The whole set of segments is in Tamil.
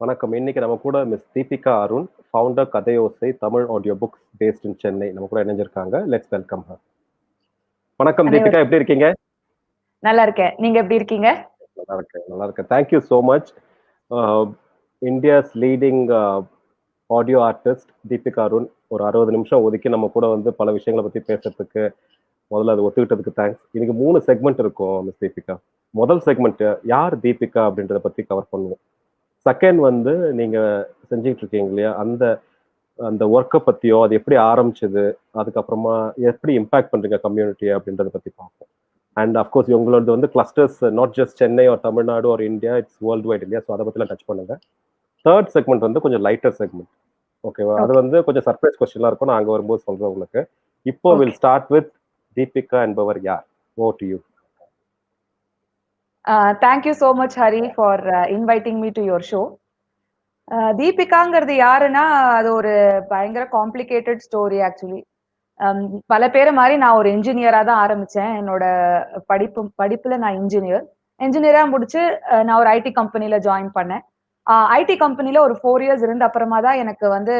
வணக்கம். இன்னைக்கு நம்ம கூட miss Deepika Arun, founder Kathaiyosai Tamil audio books based in Chennai. நம்ம கூட இணைஞ்சிருக்காங்க. Let's welcome her. வணக்கம் தீபிகா, எப்படி இருக்கீங்க? நல்லா இருக்கேன். நீங்க எப்படி இருக்கீங்க? நல்லா இருக்கேன். Thank you so much. India's leading audio artist Deepika Arun ஒரு 60 நிமிஷம் ஒதுக்கி நம்ம கூட வந்து பல விஷயங்களை பத்தி பேசுறதுக்கு முதல்ல அது ஒத்துக்கிட்டதுக்கு தேங்க்ஸ். இன்னைக்கு 3 செக்மெண்ட் இருக்கும் மிஸ் தீபிகா. முதல் செக்மெண்ட் யார் தீபிகா அப்படின்றத பத்தி கவர் பண்ணுவோம். செகண்ட் வந்து நீங்க செஞ்சுட்டு இருக்கீங்க இல்லையா, அந்த அந்த ஒர்க்கை பத்தியோ, அது எப்படி ஆரம்பிச்சது, அதுக்கப்புறமா எப்படி இம்பாக்ட் பண்றீங்க கம்யூனிட்டியை அப்படின்றத பத்தி பார்ப்போம். அண்ட் அஃப்கோர்ஸ் உங்களோட வந்து கிளஸ்டர்ஸ் நாட் ஜஸ்ட் சென்னை ஒரு தமிழ்நாடு ஒரு இந்தியா, இட்ஸ் வேர்ல்டு வைட் இல்லையா, ஸோ அதை பத்திலாம் டச் பண்ணுங்க. தேர்ட் செக்மெண்ட் வந்து கொஞ்சம் லைட்டர் செக்மெண்ட், ஓகேவா? அது வந்து கொஞ்சம் சர்ப்ரைஸ் கொஸ்டின்லாம் இருக்கும், நான் அங்கே வரும்போது சொல்றேன் உங்களுக்கு. இப்போ வில் ஸ்டார்ட் வித் தீபிகா என்பவர் யார்? Over to you. Thank you so much, Hari, for inviting me to your show. தீபிகாங்கிறது யாருன்னா அது ஒரு பயங்கர காம்ப்ளிகேட்டட் ஸ்டோரி ஆக்சுவலி. பல பேரை மாதிரி நான் ஒரு இன்ஜினியரா தான் ஆரம்பிச்சேன். என்னோட படிப்புல நான் இன்ஜினியரா முடிச்சு நான் ஒரு ஐடி கம்பெனில ஜாயின் பண்ணேன். ஐடி கம்பெனில ஒரு 4 இயர்ஸ் இருந்த அப்புறமா தான் எனக்கு வந்து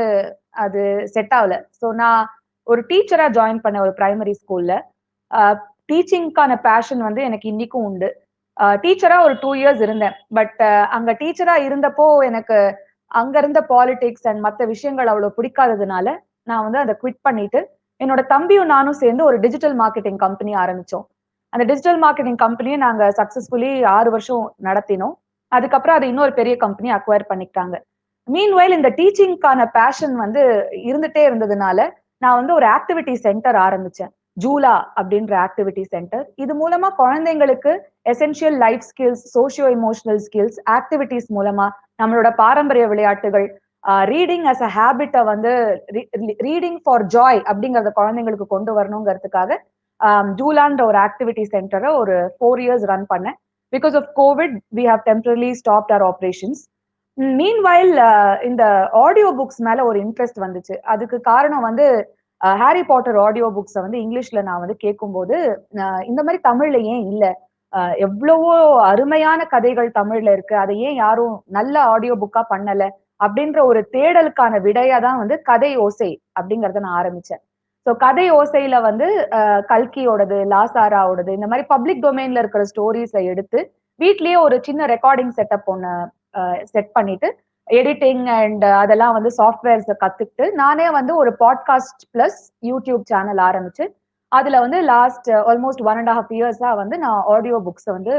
அது செட் ஆகல. ஸோ நான் ஒரு டீச்சரா ஜாயின் பண்ணேன் ஒரு பிரைமரி ஸ்கூல்ல. டீச்சிங்கான பேஷன் வந்து எனக்கு இன்னைக்கும் உண்டு. டீச்சரா ஒரு 2 இயர்ஸ் இருந்தேன். பட் அங்க டீச்சரா இருந்தப்போ எனக்கு அங்க இருந்த பாலிடிக்ஸ் அண்ட் மற்ற விஷயங்கள் அவ்வளவு பிடிக்காததுனால நான் வந்து அதை குவிட் பண்ணிட்டு என்னோட தம்பியும் நானும் சேர்ந்து ஒரு டிஜிட்டல் மார்க்கெட்டிங் கம்பெனி ஆரம்பிச்சோம். அந்த டிஜிட்டல் மார்க்கெட்டிங் கம்பெனியை நாங்க சக்சஸ்ஃபுல்லி 6 வருஷம் நடத்தினோம். அதுக்கப்புறம் அதை இன்னொரு பெரிய கம்பெனி அக்வயர் பண்ணிக்கிட்டாங்க. மீன்வைல் இந்த டீச்சிங்கான பேஷன் வந்து இருந்துட்டே இருந்ததுனால நான் வந்து ஒரு ஆக்டிவிட்டி சென்டர் ஆரம்பிச்சேன். ஜூலா அப்படின்ற ஆக்டிவிட்டி சென்டர். இது மூலமா குழந்தைங்களுக்கு essential life skills, socio emotional skills, activities மூலமா நம்மளோட பாரம்பரிய விளையாட்டுகள், ரீடிங் அஸ் அ ஹேபிட்டை வந்து ரீடிங் ஃபார் ஜாய் அப்படிங்கறத குழந்தைங்களுக்கு கொண்டு வரணுங்கிறதுக்காக ஜூலான்ற ஒரு ஆக்டிவிட்டி சென்டரை ஒரு 4 இயர்ஸ் ரன் பண்ணேன். Because of Covid we have temporarily stopped our operations. Meanwhile இந்த ஆடியோ புக்ஸ் மேல ஒரு இன்ட்ரெஸ்ட் வந்துச்சு. அதுக்கு காரணம் வந்து ஹாரி பாட்டர் ஆடியோ புக்ஸை வந்து இங்கிலீஷ்ல நான் வந்து கேட்கும்போது இந்த மாதிரி தமிழ்ல ஏன் இல்லை, எவ்வளவோ அருமையான கதைகள் தமிழ்ல இருக்கு, அதை ஏன் யாரும் நல்ல ஆடியோ புக்கா பண்ணல அப்படின்ற ஒரு தேடலுக்கான விடையா தான் வந்து கதை ஓசை அப்படிங்கறத நான் ஆரம்பிச்சேன். ஸோ கதை ஓசையில வந்து கல்கியோடது, லாசாராவோடது, இந்த மாதிரி பப்ளிக் டொமைன்ல இருக்கிற ஸ்டோரிஸை எடுத்து வீட்லயே ஒரு சின்ன ரெக்கார்டிங் செட்டப் ஒன்று செட் பண்ணிட்டு எடிட்டிங் அண்ட் அதெல்லாம் வந்து சாஃப்ட்வேர்ஸ் கத்துக்கிட்டு நானே வந்து ஒரு பாட்காஸ்ட் பிளஸ் யூடியூப் சேனல் ஆரம்பிச்சு அதுல வந்து லாஸ்ட் ஆல்மோஸ்ட் 1.5 இயர்ஸா வந்து நான் ஆடியோ புக்ஸ் வந்து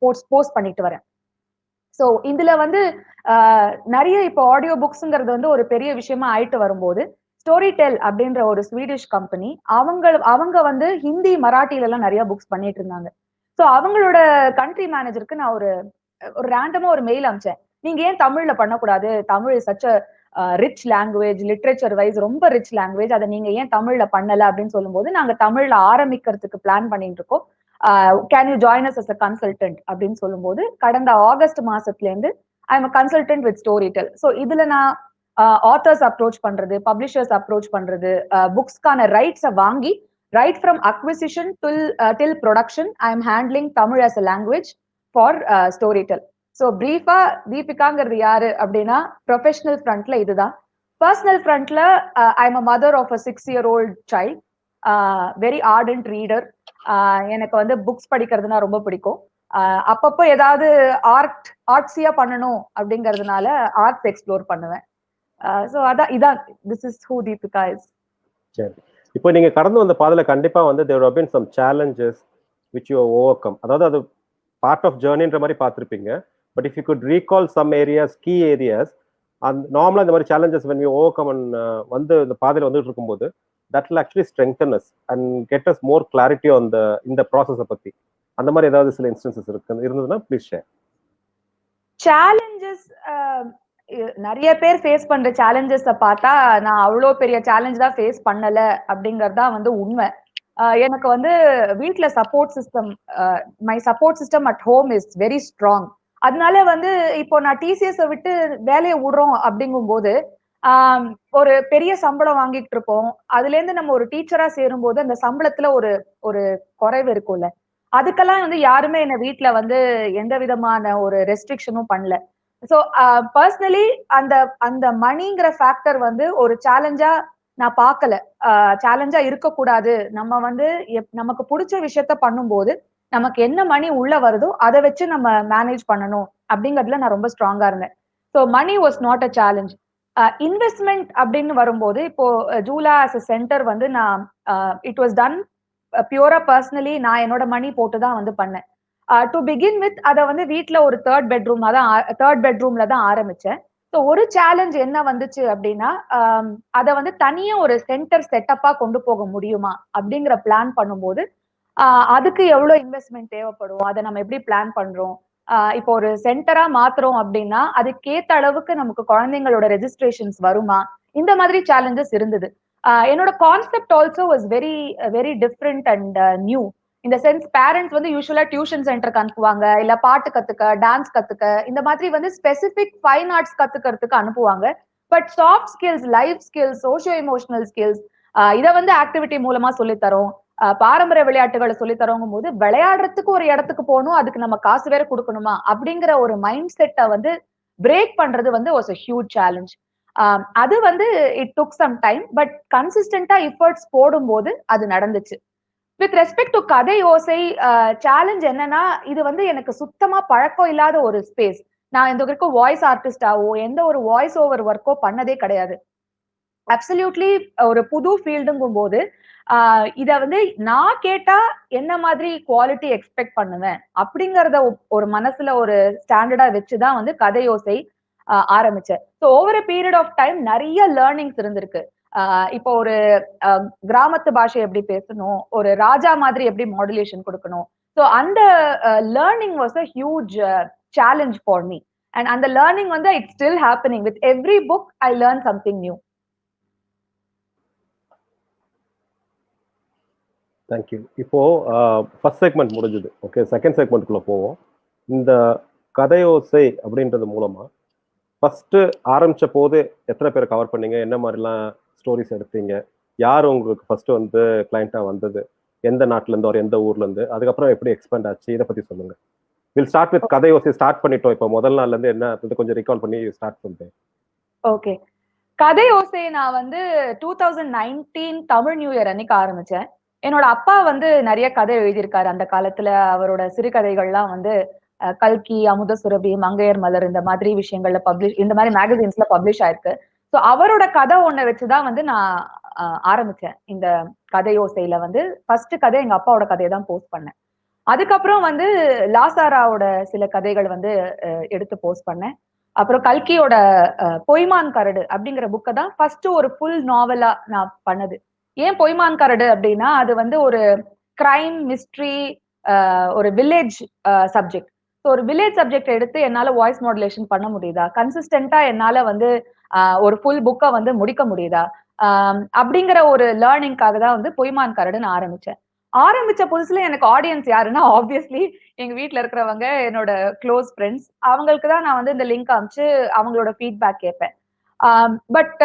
போஸ்ட் பண்ணிட்டு வரேன். ஸோ இதுல வந்து நிறைய இப்போ ஆடியோ புக்ஸ்ங்கிறது வந்து ஒரு பெரிய விஷயமா ஆயிட்டு வரும்போது ஸ்டோரி டெல் அப்படின்ற ஒரு ஸ்வீடிஷ் கம்பெனி அவங்க வந்து ஹிந்தி, மராட்டில எல்லாம் நிறைய புக்ஸ் பண்ணிட்டு இருந்தாங்க. ஸோ அவங்களோட கண்ட்ரி மேனேஜருக்கு நான் ஒரு ரேண்டமா ஒரு மெயில் அனுப்பிச்சேன். நீங்க ஏன் தமிழ்ல பண்ணக்கூடாது, Tamil such rich language, literature wise ரொம்ப ரிச் லாங்குவேஜ், அதை நீங்க ஏன் தமிழ்ல பண்ணல அப்படின்னு சொல்லும்போது நாங்க தமிழ்ல ஆரம்பிக்கிறதுக்கு பிளான் பண்ணிட்டு இருக்கோம், can you join us as a consultant அப்படின்னு சொல்லும்போது கடந்த ஆகஸ்ட் மாசத்துல இருந்து I am consultant with Storytel. So இதுல நான் ஆத்தர்ஸ் அப்ரோச் பண்றது, பப்ளிஷர்ஸ் அப்ரோச் பண்றது, புக்ஸ்க்கான ரைட்ஸை வாங்கி right from acquisition till production I am handling Tamil as a language for Storytel. So பிரீஃபா தீபிகாங்கிறது யாரு அப்படின்னா ப்ரொஃபஷனல் ஃப்ரண்ட்ல இதுதான். பர்சனல் ஃப்ரண்ட்ல I am a mother of a 6-year-old child, very ardent reader. எனக்கு வந்து புக்ஸ் படிக்கிறதுனா ரொம்ப பிடிக்கும். அப்பப்போ ஏதாவது ஆர்ட்ஸியா பண்ணணும் அப்படிங்கிறதுனால ஆர்ட்ஸ் எக்ஸ்ப்ளோர் பண்ணுவேன். ஸோ இதான் this is who Deepika is. சரி, இப்போ நீங்க கடந்து வந்த பாதையில கண்டிப்பா வந்து there have been some challenges which you have overcome. அதாவது அது பார்ட் ஆஃப் ஜேர்னின்ற மாதிரி பார்த்துருப்பீங்க. But if you could recall some areas, key areas, அந்த நார்மலாக இந்த மாதிரி challenges when you overcome வந்து இந்த பாதையில் வந்துட்டு இருக்கும்போது that will actually strengthen us and get us more clarity on இந்த ப்ராசஸை பற்றி அந்த மாதிரி ஏதாவது சில இன்ஸ்டன்சஸ் இருந்ததுன்னா ப்ளீஸ் ஷேர். சேலஞ்சஸ் நிறைய பேர் ஃபேஸ் பண்ற சேலஞ்சஸை பார்த்தா நான் அவ்வளோ பெரிய சேலஞ்ச் தான் ஃபேஸ் பண்ணல அப்படிங்கறதா வந்து உண்மை. எனக்கு வந்து வீட்ல support system, my support system at home is very strong. அதனால வந்து இப்போ நான் டிசிஎஸ் விட்டு வேலையை விடுறோம் அப்படிங்கும் போது ஒரு பெரிய சம்பளம் வாங்கிட்டு இருப்போம். அதுல இருந்து நம்ம ஒரு டீச்சரா சேரும் போது அந்த சம்பளத்துல ஒரு ஒரு குறைவு இருக்கும்ல, அதுக்கெல்லாம் வந்து யாருமே என்ன வீட்டுல வந்து எந்த விதமான ஒரு ரெஸ்ட்ரிக்ஷனும் பண்ணல. ஸோ பர்சனலி அந்த அந்த மணிங்கிற ஃபேக்டர் வந்து ஒரு சேலஞ்சா நான் பார்க்கல. சேலஞ்சா இருக்கக்கூடாது. நம்ம வந்து நமக்கு பிடிச்ச விஷயத்த பண்ணும்போது நமக்கு என்ன மணி உள்ள வருதோ அதை வச்சு நம்ம மேனேஜ் பண்ணணும் அப்படிங்கிறதுல நான் ரொம்ப ஸ்ட்ராங்கா இருந்தேன். So money was not a challenge. Investment அப்படின்னு வரும்போது இப்போ ஜூலா ஆஸ் அ சென்டர் வந்து நான் இட் வாஸ் டன் பியூரா பர்சனலி நான் என்னோட மணி போட்டு தான் வந்து பண்ணேன். டு பிகின் வித் அதை வந்து வீட்ல ஒரு தேர்ட் பெட்ரூம்ல தான் ஆரம்பிச்சேன். ஸோ ஒரு சேலஞ்ச் என்ன வந்துச்சு அப்படின்னா அதை வந்து தனியா ஒரு சென்டர் செட்டப்பா கொண்டு போக முடியுமா அப்படிங்கிற பிளான் பண்ணும்போது அதுக்கு எவ்வளவு இன்வெஸ்ட்மெண்ட் தேவைப்படும், அதை நம்ம எப்படி பிளான் பண்றோம், இப்போ ஒரு சென்டரா மாத்துறோம் அப்படின்னா அதுக்கேத்த அளவுக்கு நமக்கு குழந்தைங்களோட ரெஜிஸ்ட்ரேஷன்ஸ் வருமா, இந்த மாதிரி சேலஞ்சஸ் இருந்தது. என்னோட concept also was very very different and new. இந்த சென்ஸ் பேரண்ட்ஸ் வந்து யூஸ்வலா டியூஷன் சென்டருக்கு அனுப்புவாங்க, இல்ல பாட்டு கத்துக்க, டான்ஸ் கத்துக்க, இந்த மாதிரி வந்து ஸ்பெசிபிக் ஃபைன் ஆர்ட்ஸ் கத்துக்கிறதுக்கு அனுப்புவாங்க. But soft skills, life skills, socio emotional skills இதை வந்து ஆக்டிவிட்டி மூலமா சொல்லித்தரோம். பாரம்பரிய விளையாட்டுகளை சொல்லி தரோங்கும் போது விளையாடுறதுக்கு ஒரு இடத்துக்கு போகணும், அதுக்கு நம்ம காசு வேற கொடுக்கணுமா அப்படிங்கிற ஒரு மைண்ட் செட்டை வந்து பிரேக் பண்றது வந்து வாஸ் a ஹியூஜ் சேலஞ்ச். அது வந்து it took some time, but கன்சிஸ்டன்டா எஃபர்ட்ஸ் போடும்போது அது நடந்துச்சு. வித் ரெஸ்பெக்ட் டு கதை ஓசை, சேலஞ்ச் என்னன்னா இது வந்து எனக்கு சுத்தமா பழக்கம் இல்லாத ஒரு ஸ்பேஸ். நான் இந்த வரைக்கும் வாய்ஸ் ஆர்டிஸ்டாவோ எந்த ஒரு வாய்ஸ் ஓவர் ஒர்க்கோ பண்ணதே கிடையாது. அப்சல்யூட்லி ஒரு புது ஃபீல்டுங்கும் போது இத வந்து நான் கேட்டா என்ன மாதிரி குவாலிட்டி எக்ஸ்பெக்ட் பண்ணுவேன் அப்படிங்கறத ஒரு மனசுல ஒரு ஸ்டாண்டர்டா வச்சுதான் வந்து கதையோசை ஆரம்பிச்சேன். So over a period of time நிறைய லேர்னிங்ஸ் இருந்திருக்கு. இப்போ ஒரு கிராமத்து பாஷை எப்படி பேசணும், ஒரு ராஜா மாதிரி எப்படி மாடுலேஷன் கொடுக்கணும். ஸோ அந்த learning was a huge challenge for me. And அந்த லேர்னிங் வந்து it's still happening with every book I learn something new. Thank you. இப்போ ஃபர்ஸ்ட் செக்மெண்ட் முடிஞ்சது. ஓகே, செகண்ட் செக்மெண்ட்குள்ள போவோம். இந்த கதையோசை அப்படின்றது மூலமா ஃபர்ஸ்ட் ஆரம்பிச்ச போது எத்தனை பேர் கவர் பண்ணீங்க, என்ன மாதிரிலாம் ஸ்டோரிஸ் எடுத்தீங்க, யார் உங்களுக்கு ஃபர்ஸ்ட் வந்து கிளைண்டா வந்தது, எந்த நாட்டுல இருந்து ஒரு எந்த ஊர்ல இருந்து, அதுக்கப்புறம் எப்படி எக்ஸ்பேண்ட் ஆச்சு, இதை பத்தி சொல்லுங்க. Will start with Kathaiyosai. Start பண்ணிட்டோம். இப்போ முதல் நாள்ல இருந்து என்ன கொஞ்சம் ரீகால் பண்ணி ஸ்டார்ட் பண்ணுறேன். ஓகே. கதை ஓசை நான் வந்து 2019 தமிழ் நியூ இயர் அன்னைக்கு ஆரம்பிச்சேன். என்னோட அப்பா வந்து நிறைய கதை எழுதியிருக்காரு அந்த காலத்துல. அவரோட சிறுகதைகள்லாம் வந்து கல்கி, அமுத சுரபி, மங்கையர் மலர் இந்த மாதிரி விஷயங்கள்ல இந்த மாதிரி மேகசின்ஸ்ல பப்ளிஷ் ஆயிருக்கு. ஸோ அவரோட கதை ஒண்ணை வச்சுதான் வந்து நான் ஆரம்பிச்சேன். இந்த கதையோசையில வந்து ஃபர்ஸ்ட் கதை எங்க அப்பாவோட கதையை தான் போஸ்ட் பண்ணேன். அதுக்கப்புறம் வந்து லாசாராவோட சில கதைகள் வந்து எடுத்து போஸ்ட் பண்ணேன். அப்புறம் கல்கியோட பொய்மான் கரடு அப்படிங்கிற புக்கை தான் ஃபர்ஸ்ட் ஒரு ஃபுல் நாவலா நான் பண்ணது. ஏன் பொய்மான் கரடு அப்படின்னா அது வந்து ஒரு கிரைம் மிஸ்ட்ரி, ஒரு வில்லேஜ் சப்ஜெக்ட். ஒரு வில்லேஜ் சப்ஜெக்ட் எடுத்து என்னால வாய்ஸ் மாடுலேஷன் பண்ண முடியுதா, கன்சிஸ்டன்டா என்னால வந்து ஒரு ஃபுல் புக்கை வந்து முடிக்க முடியுதா, அப்படிங்கிற ஒரு லேர்னிங்காக தான் வந்து பொய்மான் கரடுன்னு ஆரம்பிச்சேன். ஆரம்பிச்ச புதுசுல எனக்கு ஆடியன்ஸ் யாருன்னா ஆப்வியஸ்லி எங்க வீட்ல இருக்கிறவங்க, என்னோட க்ளோஸ் ஃப்ரெண்ட்ஸ். அவங்களுக்கு தான் நான் வந்து இந்த லிங்க் அனுப்பிச்சு அவங்களோட ஃபீட்பேக் கேட்பேன். பட்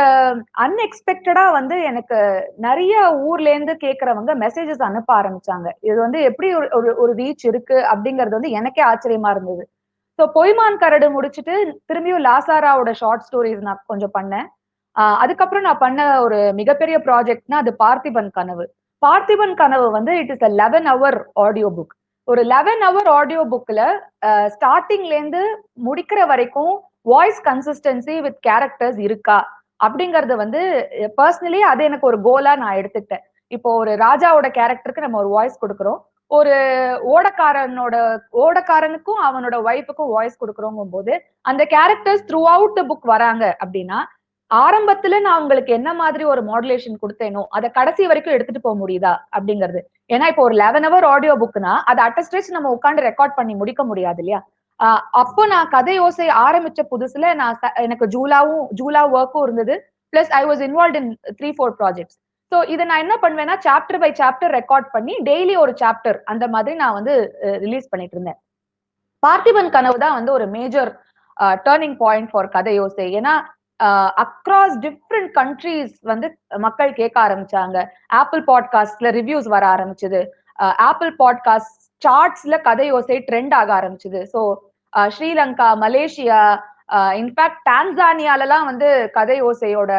அன்எக்ஸ்பெக்டடா வந்து எனக்கு நிறைய ஊர்ல இருந்து கேட்கறவங்க மெசேஜஸ் அனுப்ப ஆரம்பிச்சாங்க. இது வந்து எப்படி ஒரு ஒரு ஒரு ரீச் இருக்கு அப்படிங்கிறது வந்து எனக்கே ஆச்சரியமா இருந்தது. ஸோ பொய்மான் கரடு முடிச்சுட்டு திரும்பியும் லாசாராவோட ஷார்ட் ஸ்டோரிஸ் நான் கொஞ்சம் பண்ணேன். அதுக்கப்புறம் நான் பண்ண ஒரு மிகப்பெரிய ப்ராஜெக்ட்னா அது பார்த்திபன் கனவு. பார்த்திபன் கனவு வந்து it is a 11 hour audio book. ஒரு 11 ஹவர் ஆடியோ புக்ல ஸ்டார்டிங்ல இருந்து முடிக்கிற வரைக்கும் வாய்ஸ் கன்சிஸ்டன்சி வித் கேரக்டர்ஸ் இருக்கா அப்படிங்கறது வந்து பர்சனலி அது எனக்கு ஒரு கோலா நான் எடுத்துக்கிட்டேன். இப்போ ஒரு ராஜாவோட கேரக்டருக்கு நம்ம ஒரு வாய்ஸ் கொடுக்குறோம், ஒரு ஓடக்காரனுக்கும் அவனோட ஒய்ஃபுக்கும் வாய்ஸ் கொடுக்குறோங்கும் போது அந்த characters through out the book வராங்க அப்படின்னா ஆரம்பத்துல நான் உங்களுக்கு என்ன மாதிரி ஒரு மாடுலேஷன் கொடுத்தேனோ அதை கடைசி வரைக்கும் எடுத்துட்டு போக முடியுதா அப்படிங்கிறது. ஏன்னா இப்போ ஒரு 11 ஹவர் ஆடியோ புக்னா அதை அட்டஸ்டேஜ் நம்ம உட்காந்து ரெக்கார்ட் பண்ணி முடிக்க முடியாது இல்லையா. அப்போ நான் கதை யோசை ஆரம்பிச்ச புதுசுல நான் எனக்கு ஜூலா ஒர்க்கும் இருந்தது. Plus I was involve in 3-4 projects. So இதை நான் என்ன பண்ணுவேன்னா சாப்டர் பை சாப்டர் ரெக்கார்ட் பண்ணி டெய்லி ஒரு சாப்டர் அந்த மாதிரி நான் வந்து ரிலீஸ் பண்ணிட்டு இருந்தேன். பார்த்திபன் கனவு தான் வந்து ஒரு மேஜர் டேர்னிங் பாயிண்ட் ஃபார் கதை யோசை. ஏன்னா அக்ராஸ் டிஃப்ரெண்ட் கண்ட்ரீஸ் வந்து மக்கள் கேட்க ஆரம்பிச்சாங்க. ஆப்பிள் பாட்காஸ்ட்ல ரிவ்யூஸ் வர ஆரம்பிச்சது. ஆப்பிள் பாட்காஸ்ட் சார்ட்ஸ்ல கதை யோசை ட்ரெண்ட் ஆக ஆரம்பிச்சது. ஸோ ஸ்ரீலங்கா, மலேசியா, இன்ஃபேக்ட் டான்சானியாலலாம் வந்து கதை ஓசையோட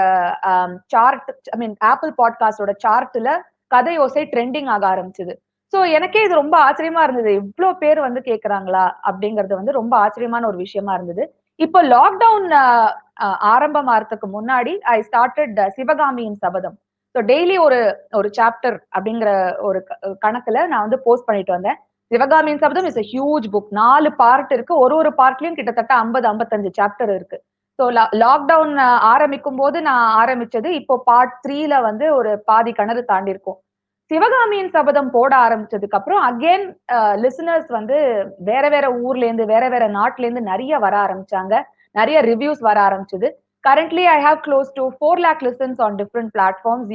சார்ட், ஐ மீன் ஆப்பிள் பாட்காஸ்டோட சார்ட்ல கதை ஓசை ட்ரெண்டிங் ஆக ஆரம்பிச்சது. சோ எனக்கே இது ரொம்ப ஆச்சரியமா இருந்தது. இவ்ளோ பேர் வந்து கேக்குறாங்களா அப்படிங்கறது வந்து ரொம்ப ஆச்சரியமான ஒரு விஷயமா இருந்தது. இப்போ லாக்டவுன் ஆரம்பமாறதுக்கு முன்னாடி ஐ ஸ்டார்டட் சிவகாமியின் சபதம். ஸோ டெய்லி ஒரு ஒரு சாப்டர் அப்படிங்கிற ஒரு கணக்குல நான் வந்து போஸ்ட் பண்ணிட்டு வந்தேன். சிவகாமியின் சபதம் is a huge book. 4 part இருக்கு. ஒரு ஒரு பார்ட்லயும் கிட்டத்தட்ட 50, 55 சாப்டர் இருக்கு. ஸோ லாக்டவுன் ஆரம்பிக்கும் போது நான் ஆரம்பிச்சது. இப்போ பார்ட் 3ல வந்து ஒரு பாதி கிணறு தாண்டி இருக்கும். சிவகாமியின் சபதம் போட ஆரம்பிச்சதுக்கு அப்புறம் அகைன் லிசனர்ஸ் வந்து வேற வேற ஊர்ல இருந்து, வேற வேற நாட்டுல இருந்து நிறைய வர ஆரம்பிச்சாங்க. நிறைய ரிவ்யூஸ் வர ஆரம்பிச்சது. Currently I have close to 4 lakh listens on different platforms.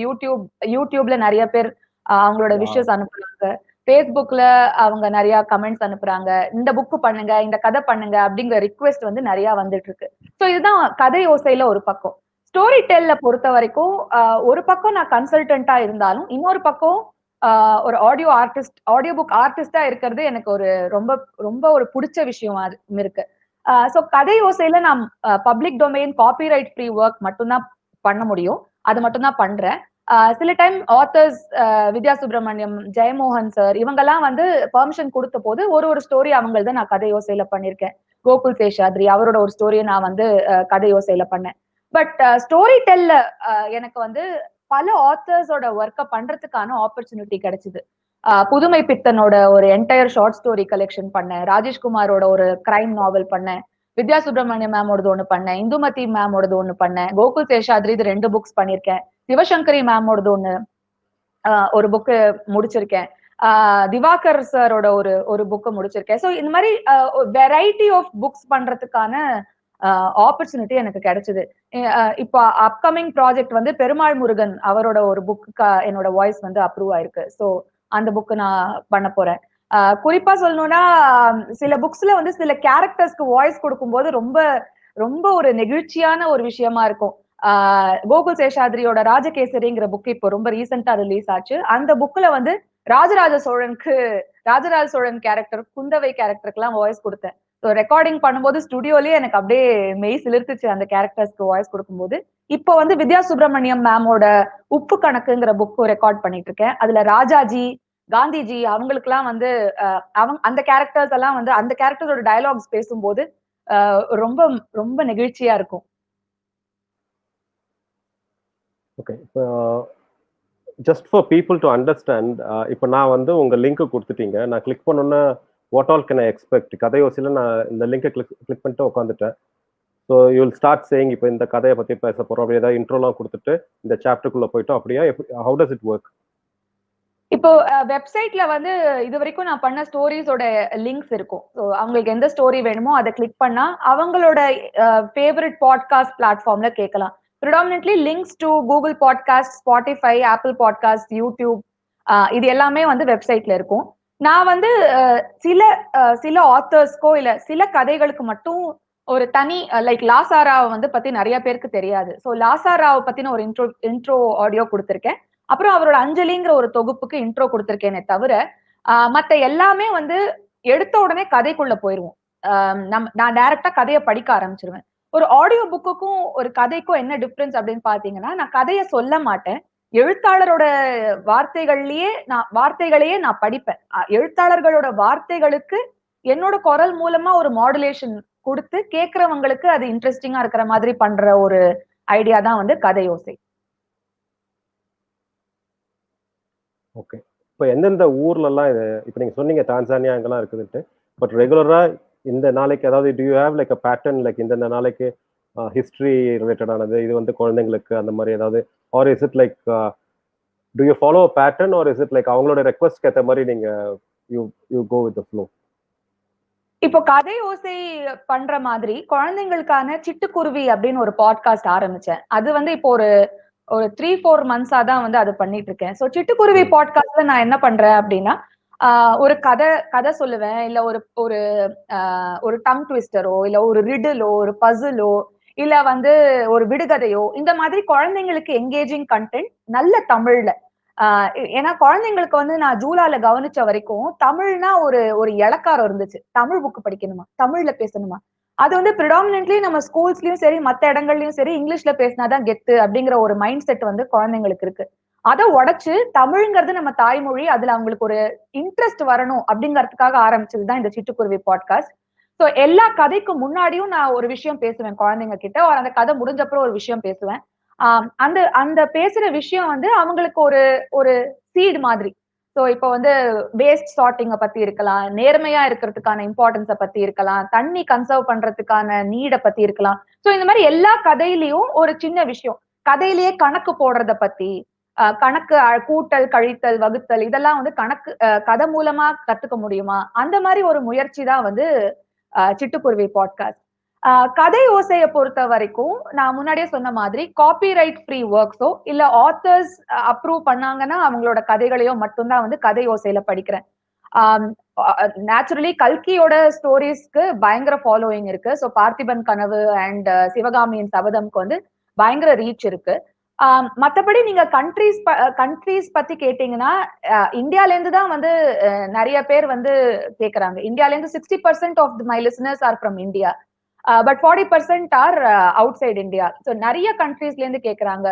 யூடியூப்ல நிறைய பேர் அவங்களோட விஷஸ் அனுப்புறாங்க. Facebookல அவங்க நிறைய கமெண்ட்ஸ் அனுப்புறாங்க. இந்த புக் பண்ணுங்க, இந்த கதை பண்ணுங்க அப்படிங்கிற ரிக்வெஸ்ட் வந்து நிறைய வந்துட்டு இருக்கு. சோ இதுதான் கதை ஓசையில ஒரு பக்கம். ஸ்டோரி டெல்ல பொறுத்த வரைக்கும் ஒரு பக்கம் நான் கன்சல்டன்டா இருந்தாலும், இன்னொரு பக்கம் ஒரு ஆடியோ புக் ஆர்டிஸ்டா இருக்கிறது எனக்கு ஒரு ரொம்ப ரொம்ப ஒரு பிடிச்ச விஷயம் இருக்கு. சோ கதை ஓசையில நான் public domain copyright free work மட்டும்தான் பண்ண முடியும். அது மட்டும் தான் பண்றேன். சில டைம் ஆத்தர்ஸ் வித்யா சுப்பிரமணியம், ஜெயமோகன் சார் இவங்கெல்லாம் வந்து பெர்மிஷன் கொடுத்த போது ஒரு ஒரு ஸ்டோரி அவங்களத நான் கதை யோசையில பண்ணிருக்கேன். கோகுல் சேஷாத்ரி அவரோட ஒரு ஸ்டோரியை நான் வந்து கதை யோசையில பண்ணேன். பட் ஸ்டோரி டெல்ல எனக்கு வந்து பல ஆத்தர்ஸோட ஒர்க்கை பண்றதுக்கான ஆப்பர்ச்சுனிட்டி கிடைச்சது. புதுமை பித்தனோட ஒரு என்டையர் ஷார்ட் ஸ்டோரி கலெக்ஷன் பண்ணேன். ராஜேஷ்குமாரோட ஒரு கிரைம் நாவல் பண்ணேன். வித்யா சுப்பிரமணியம் மேமோடது ஒண்ணு பண்ணேன். இந்துமதி மேமோடது ஒண்ணு பண்ணேன். கோகுல் சேஷாத்ரி இது 2 புக்ஸ் பண்ணிருக்கேன். சிவசங்கரி மேமோடது ஒண்ணு ஒரு புக்கு முடிச்சிருக்கேன். திவாகர் சாரோட ஒரு ஒரு புக்கு முடிச்சிருக்கேன். ஸோ இந்த மாதிரி வெரைட்டி ஆஃப் புக்ஸ் பண்றதுக்கான ஆப்பர்ச்சுனிட்டி எனக்கு கிடைச்சது. இப்போ அப்கமிங் ப்ராஜெக்ட் வந்து பெருமாள் முருகன் அவரோட ஒரு புக்கு என்னோட வாய்ஸ் வந்து அப்ரூவ் ஆயிருக்கு. ஸோ அந்த புக்கு நான் பண்ண போறேன். குறிப்பா சொல்லணும்னா சில புக்ஸ்ல வந்து சில கேரக்டர்ஸ்க்கு வாய்ஸ் கொடுக்கும்போது ரொம்ப ரொம்ப ஒரு நெகிழ்ச்சியான ஒரு விஷயமா இருக்கும். கோகுல் சேஷாத்ரியோட ராஜகேசரிங்கிற புக் இப்போ ரொம்ப ரீசெண்டா ரிலீஸ் ஆச்சு. அந்த புக்ல வந்து ராஜராஜ சோழன் கேரக்டர், குந்தவை கேரக்டருக்கு எல்லாம் வாய்ஸ் கொடுத்தேன். ரெக்கார்டிங் பண்ணும்போது ஸ்டுடியோலயே எனக்கு அப்படியே மெய் சிலிர்த்துச்சு அந்த கேரக்டர்ஸ்க்கு வாய்ஸ் கொடுக்கும்போது. இப்போ வந்து வித்யா சுப்பிரமணியம் மேமோட உப்பு கணக்குங்கிற புக் ரெக்கார்ட் பண்ணிட்டு இருக்கேன். அதுல ராஜாஜி, காந்திஜி அவங்களுக்கு எல்லாம் வந்து அந்த கேரக்டர்ஸ் எல்லாம் வந்து அந்த கேரக்டரோட டயலாக்ஸ் பேசும்போது ரொம்ப ரொம்ப நெகிழ்ச்சியா இருக்கும். ஓகே. இப்போ just for people to understand, இப்போ நான் வந்து உங்க லிங்க் கொடுத்துட்டீங்க. நான் கிளிக் பண்ணோன்னா what all can I expect? கதையோசையில நான் இந்த லிங்கை கிளிக் பண்ணிட்டு உட்காந்துட்டேன். So you will start saying இப்போ இந்த கதையை பத்தி பேச போறோம். அப்படி ஏதாவது இன்ட்ரோலாம் கொடுத்துட்டு இந்த சாப்டருக்குள்ள போயிட்டோம். அப்படியா? How does it work? இப்போ வெப்சைட்ல வந்து இது வரைக்கும் நான் பண்ண ஸ்டோரிஸோட லிங்க்ஸ் இருக்கும். ஸோ அவங்களுக்கு எந்த ஸ்டோரி வேணுமோ அதை கிளிக் பண்ணா அவங்களோட ஃபேவரட் பாட்காஸ்ட் பிளாட்ஃபார்ம்ல கேட்கலாம். Predominantly links to Google podcast, Spotify, apple podcast, YouTube இது எல்லாமே வந்து வெப்சைட்ல இருக்கும். நான் வந்து சில சில ஆத்தர்ஸ்க்கோ இல்ல சில கதைகளுக்கு மட்டும் ஒரு தனி லைக் லாசாராவை வந்து பத்தி நிறைய பேருக்கு தெரியாது. ஸோ லாசாராவை பத்தின ஒரு இன்ட்ரோ ஆடியோ கொடுத்திருக்கேன். அப்புறம் அவரோட அஞ்சலிங்கிற ஒரு தொகுப்புக்கு இன்ட்ரோ கொடுத்திருக்கேனே தவிர மத்த எல்லாமே வந்து எடுத்த உடனே கதைக்குள்ள போயிருவோம். நான் டைரக்டா கதையை படிக்க ஆரம்பிச்சிருவேன். ஒரு ஆடியோ புக்குக்கும் ஒரு கதைக்கும் என்ன டிஃபரன்ஸ் அப்படின்னு பாத்தீங்கன்னா, நான் கதையை சொல்ல மாட்டேன். எழுத்தாளரோட வார்த்தைகளையே நான் படிப்பேன். எழுத்தாளர்களோட வார்த்தைகளுக்கு என்னோட குரல் மூலமா ஒரு மாடுலேஷன் கொடுத்து கேட்கிறவங்களுக்கு அது இன்ட்ரெஸ்டிங்கா இருக்கிற மாதிரி பண்ற ஒரு ஐடியா தான் வந்து கதையோசை. ஓகே. இப்போ எந்தெந்த ஊர்லலாம் இது இப்போ நீங்க சொன்னீங்க டான்சானியா அங்கெல்லாம் இருக்குதுன்ட்டு. பட் ரெகுலரா இந்த நாளைக்கு அதாவது to you have like a pattern like இந்தந்த நாளைக்கு ஹிஸ்டரி ரிலேட்டடானது இது வந்து குழந்தைங்களுக்கு அந்த மாதிரி ஏதாவது or is it like do you follow a pattern or is it like அவங்களோட ரெக்வெஸ்ட்க்கு ஏற்ற மாதிரி நீங்க you you go with the flow? இப்போ கதை ஓசை பண்ற மாதிரி குழந்தைங்களுக்கான சிட்டுக்குருவி அப்படின்னு ஒரு பாட்காஸ்ட் ஆரம்பிச்சேன். அது வந்து இப்போ ஒரு ஒரு 3-4 மந்த்ஸா தான் வந்து அது பண்ணிட்டு இருக்கேன். சோ சிட்டுக்குருவி பாட்காஸ்ட்ல நான் என்ன பண்றேன் அப்படின்னா, ஒரு கதை கதை சொல்லுவேன். இல்ல ஒரு ஒரு ஒரு டங் ட்விஸ்டரோ, இல்ல ஒரு ரிடிலோ, ஒரு பசிலோ, இல்ல வந்து ஒரு விடுகதையோ, இந்த மாதிரி குழந்தைங்களுக்கு என்கேஜிங் கன்டென்ட் நல்ல தமிழ்ல. ஏன்னா குழந்தைங்களுக்கு வந்து நான் ஜூலால கவனிச்ச வரைக்கும் தமிழ்னா ஒரு ஒரு இளக்காரம் இருந்துச்சு. தமிழ் புக் படிக்கணுமா? தமிழ்ல பேசணுமா? அது வந்து ப்ரிடாமினன்ட்லி நம்ம ஸ்கூல்ஸ்லயும் சரி மத்த இடங்கள்லயும் சரி இங்கிலீஷ்ல பேசினாதான் கெத்து அப்படிங்கிற ஒரு மைண்ட் செட் வந்து குழந்தைங்களுக்கு இருக்கு. அதை உடைச்சு தமிழ்ங்கிறது நம்ம தாய்மொழி, அதுல அவங்களுக்கு ஒரு இன்ட்ரெஸ்ட் வரணும் அப்படிங்கறதுக்காக ஆரம்பிச்சதுதான் இந்த சிட்டுக்குருவி பாட்காஸ்ட். சோ எல்லா கதைக்கும் முன்னாடியும் நான் ஒரு விஷயம் பேசுவேன் குழந்தைங்க கிட்ட, அந்த கதை முடிஞ்சப்பறம் ஒரு விஷயம் பேசுவேன். அந்த அந்த பேசுற விஷயம் வந்து அவங்களுக்கு ஒரு ஒரு சீட் மாதிரி. சோ இப்ப வந்து வேஸ்ட் சார்ட்டிங்க பத்தி இருக்கலாம், நேர்மையா இருக்கிறதுக்கான இம்பார்ட்டன்ஸ பத்தி இருக்கலாம், தண்ணி கன்சர்வ் பண்றதுக்கான நீட பத்தி இருக்கலாம். சோ இந்த மாதிரி எல்லா கதையிலயும் ஒரு சின்ன விஷயம், கதையிலேயே கணக்கு போடுறத பத்தி, கணக்கு கூட்டல், கழித்தல், வகுத்தல் இதெல்லாம் வந்து கணக்கு கதை மூலமா கத்துக்க முடியுமா? அந்த மாதிரி ஒரு முயற்சி தான் வந்து சிட்டுக்குருவி பாட்காஸ்ட். கதை ஓசையை பொறுத்த வரைக்கும் நான் முன்னாடியே சொன்ன மாதிரி காப்பிரைட் ஃப்ரீ ஒர்க்ஸோ இல்ல ஆத்தர்ஸ் அப்ரூவ் பண்ணாங்கன்னா அவங்களோட கதைகளையோ மட்டும்தான் வந்து கதை ஓசையில படிக்கிறேன். நேச்சுரலி கல்கியோட ஸ்டோரிஸ்க்கு பயங்கர ஃபாலோயிங் இருக்கு. சோ பார்த்திபன் கனவு அண்ட் சிவகாமியின் சபதம்க்கு வந்து பயங்கர ரீச் இருக்கு. மத்தபடி நீங்க கண்ட்ரீஸ் பத்தி கேட்டீங்கன்னா இந்தியால இருந்து தான் வந்து நிறைய பேர் வந்து கேக்குறாங்க. இந்தியால இருந்து 60% of my listeners are from India. But 40% are outside India. So நிறைய கண்ட்ரீஸ்ல இருந்து கேக்குறாங்க.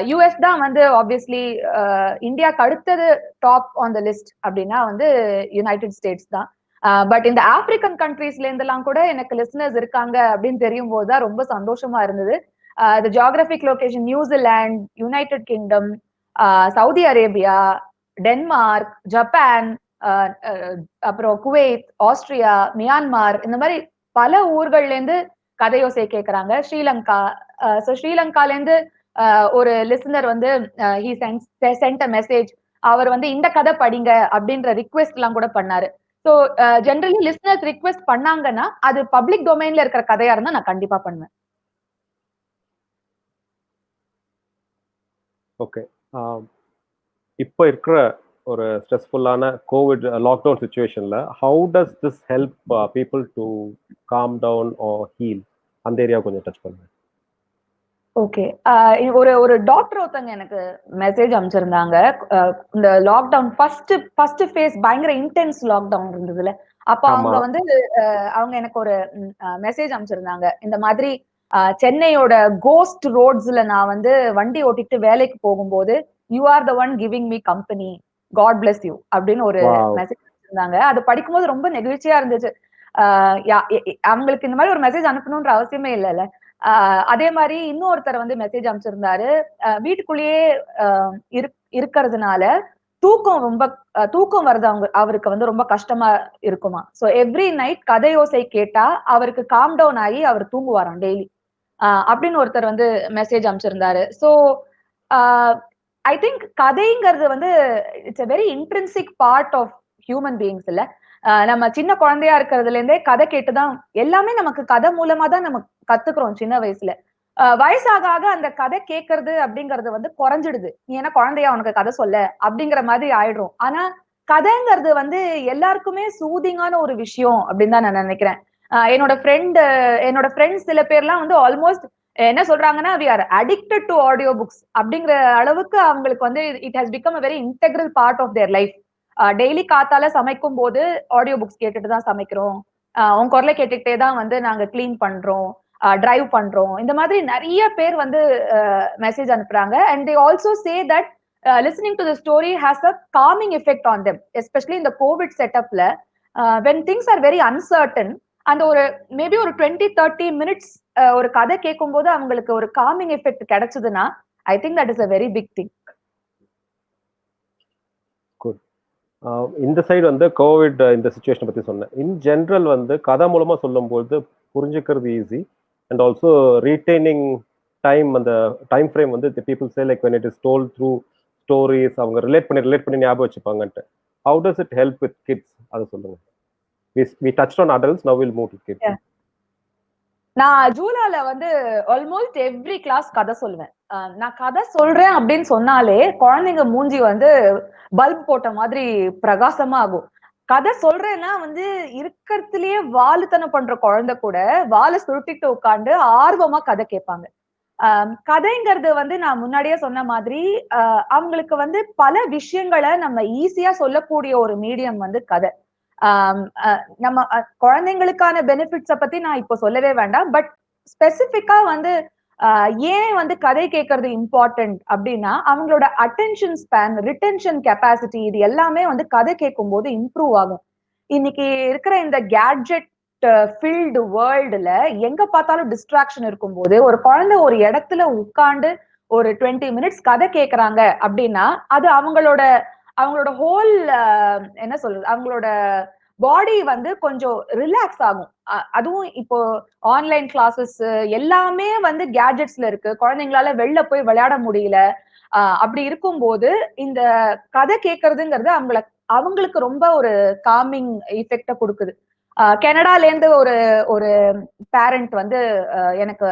யூஎஸ் தான் வந்து ஆப்வியஸ்லி இந்தியாக்கு அடுத்தது டாப் ஆன் த லிஸ்ட் அப்படின்னா வந்து யுனைடெட் ஸ்டேட்ஸ் தான். பட் இந்த ஆப்பிரிக்கன் கண்ட்ரீஸ்ல இருந்தெல்லாம் கூட எனக்கு லிசனர்ஸ் இருக்காங்க அப்படின்னு தெரியும் போதுதான் ரொம்ப சந்தோஷமா இருந்தது. The geographic location New Zealand, United Kingdom, Saudi Arabia, Denmark, Japan, அப்புறம் குவைத், ஆஸ்திரியா, மியான்மார் இந்த மாதிரி பல ஊர்கள்ல இருந்து கதையோசை கேக்குறாங்க. ஸ்ரீலங்கா, சோ ஸ்ரீலங்கால இருந்து ஒரு லிசனர் வந்து ஹி சென்ட் அ மெசேஜ். அவர் வந்து இந்த கதை படிங்க அப்படின்ற ரிக்வெஸ்ட் எல்லாம் கூட பண்ணாரு. சோ ஜெனரலி லிசனர்ஸ் ரிக்வெஸ்ட் பண்ணாங்கன்னா அது பப்ளிக் டொமைன்ல இருக்கிற கதையா இருந்தா நான் கண்டிப்பா பண்ணுவேன். ஓகே. இப்போ இருக்கிற ஒரு ஸ்ட்ரெஸ்ஃபுல்லான கோவிட் லாக்டவுன் சுச்சுவேஷன்ல how does this help people to calm down or heal? அந்த ஏரியா கொஞ்சம் டச் பண்ணுங்க. ஓகே. ஒரு ஒரு டாக்டர் ஒருத்தங்க எனக்கு மெசேஜ் அனுப்பிச்சிருந்தாங்க. இந்த லாக்டவுன் ஃபர்ஸ்ட் ஃபேஸ் பயங்கர இன்டென்ஸ் லாக்டவுன் இருந்ததுல. அப்ப ஆமா. அவங்க வந்து அவங்க எனக்கு ஒரு மெசேஜ் அனுப்பிச்சிருந்தாங்க. இந்த மாதிரி சென்னையோட கோஸ்ட் ரோட்ஸ்ல நான் வந்து வண்டி ஓட்டிட்டு வேலைக்கு போகும்போது you are the one giving me company, God bless you அப்படின்னு ஒரு வாவ்! மெசேஜ் அனுப்பிச்சிருந்தாங்க. அது படிக்கும்போது ரொம்ப நெகிழ்ச்சியா இருந்துச்சு. அவங்களுக்கு இந்த மாதிரி ஒரு மெசேஜ் அனுப்பணும்ன்ற அவசியமே இல்லைல்ல. அதே மாதிரி இன்னொருத்தர் வந்து மெசேஜ் அனுப்பிச்சிருந்தாரு. வீட்டுக்குள்ளேயே இருக்கிறதுனால தூக்கம் ரொம்ப தூக்கம் வருது அவருக்கு வந்து ரொம்ப கஷ்டமா இருக்குமா. சோ எவ்ரி நைட் கதையோசை கேட்டா அவருக்கு காம் டவுன் ஆகி அவர் தூங்குவாராம் டெய்லி. அப்படின்னு ஒருத்தர் வந்து மெசேஜ் அனுப்பிச்சிருந்தாரு. சோ ஐ திங்க் கதைங்கிறது வந்து it's a very intrinsic part of human beings இல்ல. நம்ம சின்ன குழந்தையா இருக்கிறதுல இருந்தே கதை கேட்டுதான் எல்லாமே நமக்கு கதை மூலமா தான் நம்ம கத்துக்கிறோம் சின்ன வயசுல. வயசாக ஆக அந்த கதை கேட்கறது அப்படிங்கறது வந்து குறைஞ்சிடுது. நீ என்ன குழந்தையா உனக்கு கதை சொல்ல அப்படிங்கிற மாதிரி ஆயிடும். ஆனா கதைங்கிறது வந்து எல்லாருக்குமே சூதிங்கான ஒரு விஷயம் அப்படின்னு தான் நான் நினைக்கிறேன். என்னோட ஃப்ரெண்ட்ஸ் சில பேர்லாம் வந்து ஆல்மோஸ்ட் என்ன சொல்றாங்கன்னா we are addicted to audio books அப்படிங்கிற அளவுக்கு அவங்களுக்கு வந்து it has become a very integral part of their life. Daily காத்தால சமைக்கும் போது ஆடியோ புக்ஸ் கேட்டுட்டு தான் சமைக்கிறோம். உன் குரலை கேட்டுக்கிட்டே தான் வந்து நாங்க கிளீன் பண்றோம், டிரைவ் பண்றோம். இந்த மாதிரி நிறைய பேர் வந்து மெசேஜ் அனுப்புறாங்க. And they also say that listening to the story has a calming effect on them. Especially இந்த கோவிட் செட்டப்ல when things are very uncertain, அந்த ஒரு மேபி ஒரு 20-30 மினிட்ஸ் ஒரு கதை கேட்கும் போது அவங்களுக்கு ஒரு காமிங் எஃபெக்ட் கிடைச்சதுன்னா I think that is a very big thing. Good. இந்த சைடு வந்து கோவிட் இந்த சுச்சுவேஷன் பத்தி சொன்னேன். இன் ஜென்ரல் வந்து கதை மூலமா சொல்லும்போது புரிஞ்சுக்கிறது easy and also retaining time, அந்த டைம் ஃப்ரேம் வந்து people say like when it is told through stories அவங்க ரிலேட் பண்ணி ஞாபகம் வச்சுப்பாங்கன்ட்டு. How does it help with kids? அதை சொல்லுங்க. we touched on adults, now we'll move to kids. நான் ஜூலால வந்து ஆல்மோஸ்ட் எவ்ரி கிளாஸ் கதை சொல்லுவேன். நான் கதை சொல்றேன் அப்படின்னு சொன்னாலே குழந்தைங்க மூஞ்சி வந்து பல்ப் போட்ட மாதிரி பிரகாசமா ஆகும். கதை சொல்றேன்னா வந்து இருக்கிறதுலயே வாலுத்தனம் பண்ற குழந்தை கூட வாலை சுருட்டிட்டு உட்காந்து ஆர்வமா கதை கேட்பாங்க. கதைங்கிறது வந்து நான் முன்னாடியே சொன்ன மாதிரி அவங்களுக்கு வந்து பல விஷயங்களை நம்ம ஈஸியா சொல்லக்கூடிய ஒரு மீடியம் வந்து கதை. நம்ம குழந்தைங்களுக்கான பெனிஃபிட்ஸ பத்தி நான் இப்போ சொல்லவே வேண்டாம். பட் ஸ்பெசிஃபிக்கா வந்து ஏன் வந்து கதை கேட்கறது இம்பார்ட்டன்ட் அப்படின்னா, அவங்களோட அட்டென்ஷன் ஸ்பேன், ரிட்டென்ஷன் கெப்பாசிட்டி இது எல்லாமே வந்து கதை கேட்கும்போது இம்ப்ரூவ் ஆகும். இன்னைக்கு இருக்கிற இந்த கேட்ஜெட் ஃபில்டு வேர்ல்டுல எங்க பார்த்தாலும் டிஸ்ட்ராக்ஷன் இருக்கும்போது, ஒரு குழந்தை ஒரு இடத்துல உட்கார்ந்து ஒரு 20 மினிட்ஸ் கதை கேட்கறாங்க அப்படின்னா, அது அவங்களோட அவங்களோட ஹோல் என்ன சொல்றது? அவங்களோட பாடி வந்து கொஞ்சம் ரிலாக்ஸ் ஆகும். அதுவும் இப்போ ஆன்லைன் கிளாஸஸ் எல்லாமே வந்து கேட்ஜெட்ஸ்ல இருக்கு. குழந்தைங்களால வெளில போய் விளையாட முடியல. அப்படி இருக்கும்போது, இந்த கதை கேட்கறதுங்கிறது அவங்களுக்கு ரொம்ப ஒரு காமிங் எஃபெக்ட்ட குடுக்குது. கனடாலேருந்து ஒரு ஒரு பேரண்ட் வந்து எனக்கு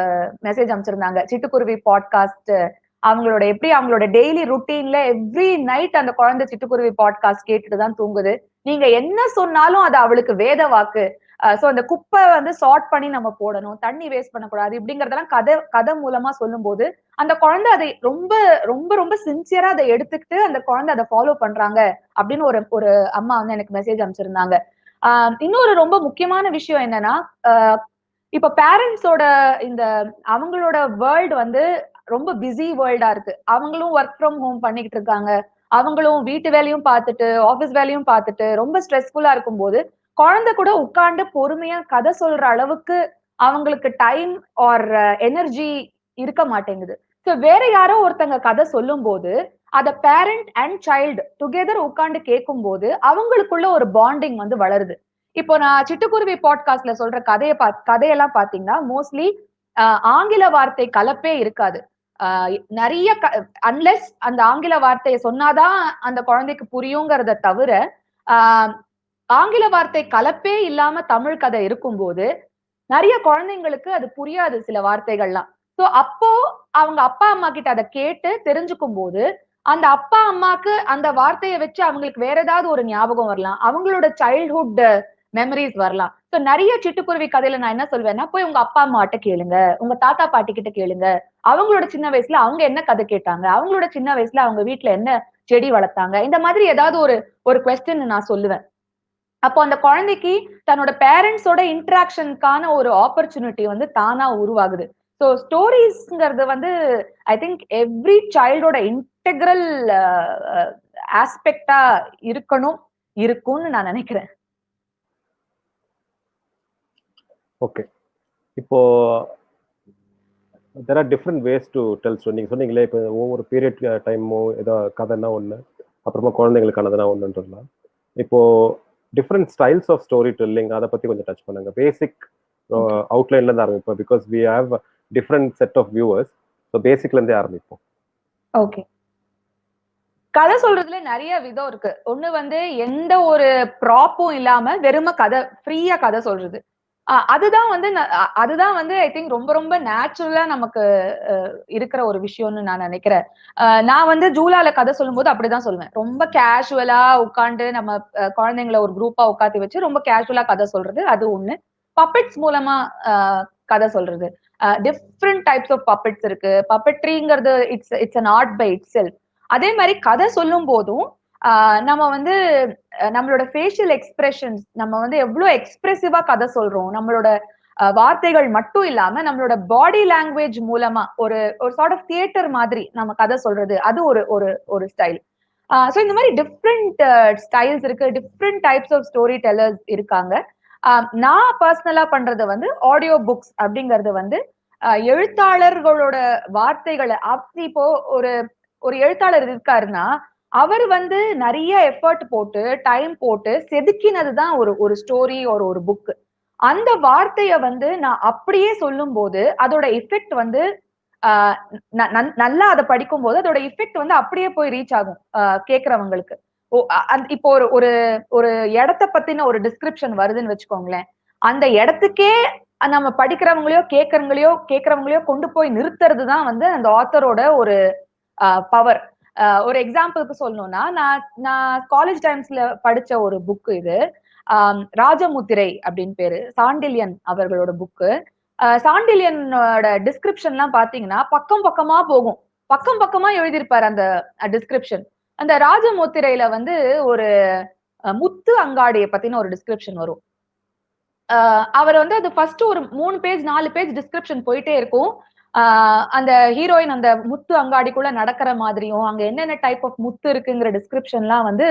மெசேஜ் அனுப்பிச்சிருந்தாங்க. சிட்டுக்குருவி பாட்காஸ்ட் அவங்களோட டெய்லி ருட்டீன்ல எவ்ரி நைட் அந்த குழந்தை சிட்டுக்குருவி பாட்காஸ்ட் கேட்டுட்டு தான் தூங்குது. நீங்க என்ன சொன்னாலும் அது அவளுக்கு வேத வாக்கு. சோ அந்த குப்பை வந்து சார்ட் பண்ணி நம்ம போடணும். தண்ணி வேஸ்ட் பண்ணக்கூடாது. இப்படிங்கறதெல்லாம் கதை மூலமா சொல்லும்போது, அந்த குழந்தை அதை ரொம்ப ரொம்ப ரொம்ப சின்சியரா அதை எடுத்துக்கிட்டு அந்த குழந்தை அதை ஃபாலோ பண்றாங்க அப்படின்னு ஒரு ஒரு அம்மா வந்து எனக்கு மெசேஜ் அனுப்பிச்சிருந்தாங்க. இன்னொரு ரொம்ப முக்கியமான விஷயம் என்னன்னா, இப்ப பேரண்ட்ஸோட இந்த அவங்களோட வேர்ல்ட் வந்து ரொம்ப பிஸி வேர்ல்டா இருக்கு. அவங்களும் ஒர்க் ஃப்ரம் ஹோம் பண்ணிக்கிட்டு இருக்காங்க. அவங்களும் வீட்டு வேலையும் பார்த்துட்டு, ஆபீஸ் வேலையும் பார்த்துட்டு, ரொம்ப ஸ்ட்ரெஸ்ஃபுல்லா இருக்கும்போது, குழந்தை கூட உட்கார்ந்து பொறுமையா கதை சொல்ற அளவுக்கு அவங்களுக்கு டைம் ஆர் எனர்ஜி இருக்க மாட்டேங்குது. சோ வேற யாரோ ஒருத்தங்க கதை சொல்லும்போது, அத பேரண்ட் அண்ட் சைல்டு டுகெதர் உட்கார்ந்து கேட்கும்போது, அவங்களுக்குள்ள ஒரு பாண்டிங் வந்து வளருது. இப்போ நான் சிட்டுக்குருவி பாட்காஸ்ட்ல சொல்ற கதையெல்லாம் பார்த்தீங்கன்னா, மோஸ்ட்லி ஆங்கில வார்த்தை கலப்பே இருக்காது. அ நெறைய அன்லெஸ் அந்த ஆங்கில வார்த்தைய சொன்னாதான் அந்த குழந்தைக்கு புரியுங்கிறத தவிர, ஆ ஆங்கில வார்த்தை கலப்பே இல்லாம தமிழ் கதை இருக்கும்போது, நெறைய குழந்தைங்களுக்கு அது புரியாது சில வார்த்தைகள்லாம். சோ அப்போ அவங்க அப்பா, அம்மா கிட்ட அத கேட்டு தெரிஞ்சுக்கும்போது, அந்த அப்பா, அம்மாக்கு அந்த வார்த்தைய வச்சு அவங்களுக்கு வேற ஏதாவது ஒரு ஞாபகம் வரலாம். அவங்களோட சைல்ட்ஹுட் மெமரீஸ் வரலாம். சோ நெறைய சிட்டுக்குருவி கதையில நான் என்ன சொல்வேன்னா, போய் உங்க அப்பா, அம்மாட்ட கேளுங்க. உங்க தாத்தா, பாட்டி கிட்ட கேளுங்க. அவங்களோட சின்ன வயசுல அவங்க என்ன கதை கேட்டாங்க? அவங்களோட சின்ன வயசுல அவங்க வீட்ல என்ன செடி வளர்த்தாங்க? இந்த மாதிரி ஏதாவது ஒரு ஒரு கொஸ்டின் நான் சொல்லுவேன். அப்போ அந்த குழந்தைக்கு தன்னோட பேரண்ட்ஸோட இன்டராக்ஷனுக்கான ஒரு ஆப்பர்ச்சுனிட்டி வந்து தானா உருவாகுது. சோ ஸ்டோரீஸ்ங்கிறது வந்து ஐ திங்க் எவ்ரி சைல்டோட இன்டெக்ரல் ஆஸ்பெக்ட்டா இருக்கணும், இருக்கும்னு நான் நினைக்கிறேன். ஓகே. இப்போ there are different ways to tell story. நீங்க சொன்னீங்களே, இப்போ ஒவ்வொரு பீரியட் டைமோ ஏதோ கதைன்னா ஒண்ணு, அப்புறமா குழந்தைங்களுக்கானதுனா ஒண்ணுன்றலாம். இப்போ different styles of story telling அத பத்தி கொஞ்சம் டச் பண்ணுங்க. Basic okay. அவுட்லைன்ல இருந்து ஆரம்பிப்போம். Because we have different set of viewers. So பேசிக்ல இருந்தே ஆரம்பிப்போம். ஓகே. கதை சொல்றதுல நெறைய விதம் இருக்கு. ஒண்ணு வந்து எந்த ஒரு ப்ராப்பும் இல்லாம வெறும ஃப்ரீயா கதை சொல்றது. அதுதான் வந்து ஐ திங்க் ரொம்ப ரொம்ப நேச்சுரலா நமக்கு அ இருக்கிற ஒரு விஷயம்னு நான் நெனைக்கிறேன். நான் வந்து ஜூலால கதை சொல்லும்போது அப்படிதான் சொல்லுவேன். ரொம்ப கேஷுவலா உட்கார்ந்து நம்ம குழந்தைங்கள ஒரு குரூப்பா உட்காத்தி வச்சு ரொம்ப கேஷுவலா கதை சொல்றது அது ஒண்ணு. பப்பெட்ஸ் மூலமா அ கதை சொல்றது. டிஃபரெண்ட் டைப்ஸ் ஆஃப் பப்பெட்ஸ் இருக்கு. பப்பெட்ரிங்கிறது it's an art by itself. அதே மாரி கதை சொல்லும் போதும், நம்ம வந்து நம்மளோட ஃபேஷியல் எக்ஸ்பிரஷன்ஸ் நம்ம வந்து எவ்ளோ எக்ஸ்பிரசிவா கதை சொல்றோம். நம்மளோட வார்த்தைகள் மட்டும் இல்லாம, நம்மளோட பாடி லாங்குவேஜ் மூலமா ஒரு ஒரு சார்ட் ஆஃப் தியேட்டர் மாதிரி நம்ம கதை சொல்றது. அது ஒரு ஒரு ஒரு ஸ்டைல். சோ இந்த மாரி டிஃபரெண்ட் ஸ்டைல்ஸ் இருக்கு. Different types of storytellers இருக்காங்க. நான் பர்சனலா பண்றது வந்து ஆடியோ புக்ஸ் அப்படிங்கிறது வந்து எழுத்தாளர்களோட வார்த்தைகள இப்போ ஒரு ஒரு எழுத்தாளர் இருக்காருன்னா, அவர் வந்து நெறைய எஃபோர்ட் போட்டு, டைம் போட்டு செதுக்கினது தான் ஒரு ஒரு ஸ்டோரி ஒரு புக். அந்த வார்த்தைய வந்து நான் அப்படியே சொல்லும்போது, அதோட எஃபெக்ட் வந்து ஆ நல்லா அத படிக்கும்போது, அதோட எஃபெக்ட் வந்து அப்படியே போய் ரீச் ஆகும். கேட்கிறவங்களுக்கு. ஓ அ அந் இப்போ ஒரு ஒரு ஒரு இடத்த பத்தின ஒரு டிஸ்கிரிப்ஷன் வருதுன்னு வச்சுக்கோங்களேன். அந்த இடத்துக்கே நம்ம கேட்கிறவங்களையோ கொண்டு போய் நிறுத்துறது தான் வந்து அந்த ஆத்தரோட ஒரு பவர். ஒரு எக்ஸாம்பிள்க்கு சொல்லணும்னா, நான் நான் காலேஜ் டைம்ஸ்ல படிச்ச ஒரு புக் இது. ராஜமுத்திரை அப்படின்னு பேரு. சாண்டில்யன் அவர்களோட புக்கு. சாண்டில்யனோட டிஸ்கிரிப்ஷன்லாம் பார்த்தீங்கன்னா, பக்கம் பக்கமா போகும். பக்கம் பக்கமா எழுதியிருப்பாரு அந்த டிஸ்கிரிப்ஷன். அந்த ராஜமுத்திரையில வந்து ஒரு முத்து அங்காடியை பத்தின ஒரு டிஸ்கிரிப்ஷன் வரும். அவர் வந்து அது ஃபர்ஸ்ட் ஒரு 3 பேஜ் 4 பேஜ் டிஸ்கிரிப்ஷன் போயிட்டே இருக்கும். அந்த ஹீரோயின் அந்த முத்து அங்காடிக்குள்ள நடக்கிற மாதிரியும், அங்க என்னென்ன டைப் ஆஃப் முத்து இருக்குங்கிற டிஸ்கிரிப்ஷன்லாம் வந்து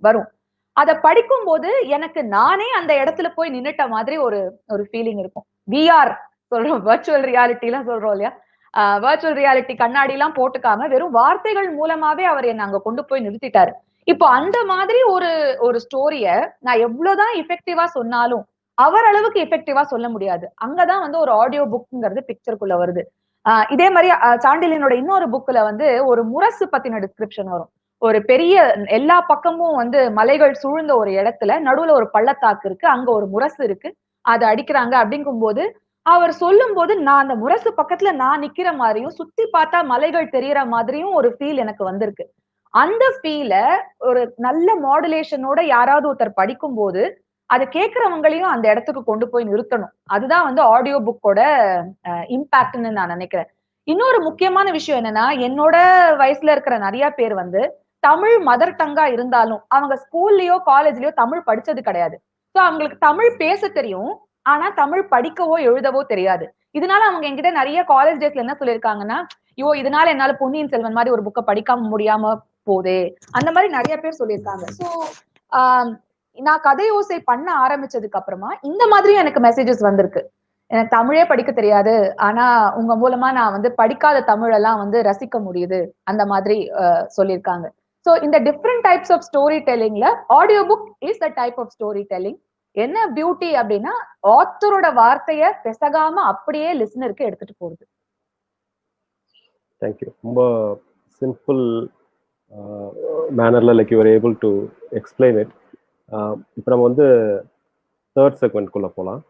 வரும். அத படிக்கும்போது எனக்கு நானே அந்த இடத்துல போய் நின்னுட்ட மாதிரி ஒரு ஒரு ஃபீலிங் இருக்கும். விஆர் சொல்றோம், வர்ச்சுவல் ரியாலிட்டிலாம் சொல்றோம் இல்லையா? வர்ச்சுவல் ரியாலிட்டி கண்ணாடிலாம் போட்டுக்காம வெறும் வார்த்தைகள் மூலமாவே அவர் என்ன அங்க கொண்டு போய் நிறுத்திட்டாரு. இப்போ அந்த மாதிரி ஒரு ஒரு ஸ்டோரிய நான் எவ்வளவுதான் எஃபெக்டிவா சொன்னாலும் அவர் அளவுக்கு எஃபெக்டிவா சொல்ல முடியாது. அங்கதான் வந்து ஒரு ஆடியோ புக்ங்கிறது பிக்சருக்குள்ள வருது. இதே மாரி சாண்டிலியனோட இன்னொரு புக்ல வந்து ஒரு முரசு பத்தின டிஸ்கிரிப்ஷன் வரும். ஒரு பெரிய எல்லா பக்கமும் வந்து மலைகள் சூழ்ந்த ஒரு இடத்துல நடுவுல ஒரு பள்ளத்தாக்கு இருக்கு. அங்க ஒரு முரசு இருக்கு. அத அடிக்கிறாங்க அப்படிங்கும்போது, அவர் சொல்லும்போது நான் அந்த முரசு பக்கத்துல நான் நிக்கிற மாரியும், சுத்தி பார்த்தா மலைகள் தெரியற மாதிரியும் ஒரு ஃபீல் எனக்கு வந்திருக்கு. அந்த ஃபீல ஒரு நல்ல மாடுலேஷனோட யாராவது ஒருத்தர் படிக்கும்போது, அத கேட்கிறவங்களையும் அந்த இடத்துக்கு கொண்டு போய் நிறுத்தணும். அதுதான் வந்து ஆடியோ புக்கோட இம்பாக்ட்ன்னு நான் நினைக்கிறேன். இன்னொரு முக்கியமான விஷயம் என்னன்னா, என்னோட வயசுல இருக்கிற நெறைய பேர் வந்து தமிழ் மதர் டங்கா இருந்தாலும், அவங்க ஸ்கூல்லயோ, காலேஜ்லயோ தமிழ் படிச்சது கிடையாது. சோ அவங்களுக்கு தமிழ் பேச தெரியும். ஆனா தமிழ் படிக்கவோ, எழுதவோ தெரியாது. இதனால அவங்க என்கிட்ட நெறைய காலேஜ் டேஸ்ல என்ன சொல்லியிருக்காங்கன்னா, "ஐயோ! இதனால என்னால பொன்னியின் செல்வன் மாரி ஒரு புக்க படிக்காம முடியாம போதே." அந்த மாரி நெறைய பேர் சொல்லியிருக்காங்க. சோ, ஆ நான் கதை ஓசை பண்ண ஆரம்பிச்சதுக்கு அப்புறமா, இந்த மாதிரியும் எனக்கு மெசேஜஸ் வந்திருக்கு. எனக்கு தமிழே படிக்க தெரியாது. ஆனா, உங்க மூலமா நான் வந்து படிக்காத தமிழெல்லாம் வந்து ரசிக்க முடியுது. அந்த மாதிரி சொல்லியிருக்காங்க. சோ, இந்த டிஃபரெண்ட் டைப்ஸ் ஆஃப் ஸ்டோரி டெல்லிங்ல audio book is a type of story telling. என்ன பியூட்டி அப்டின்னா, ஆத்தரோட வார்த்தைய பெசகாம அப்படியே லிசனருக்கு எடுத்துட்டு போறது. Thank you. ரொம்ப சிம்பிள் மேனர்ல like you are able to explain it. இப்போ நம்ம வந்து தேர்ட் செக்மெண்ட்குள்ள போலாம்.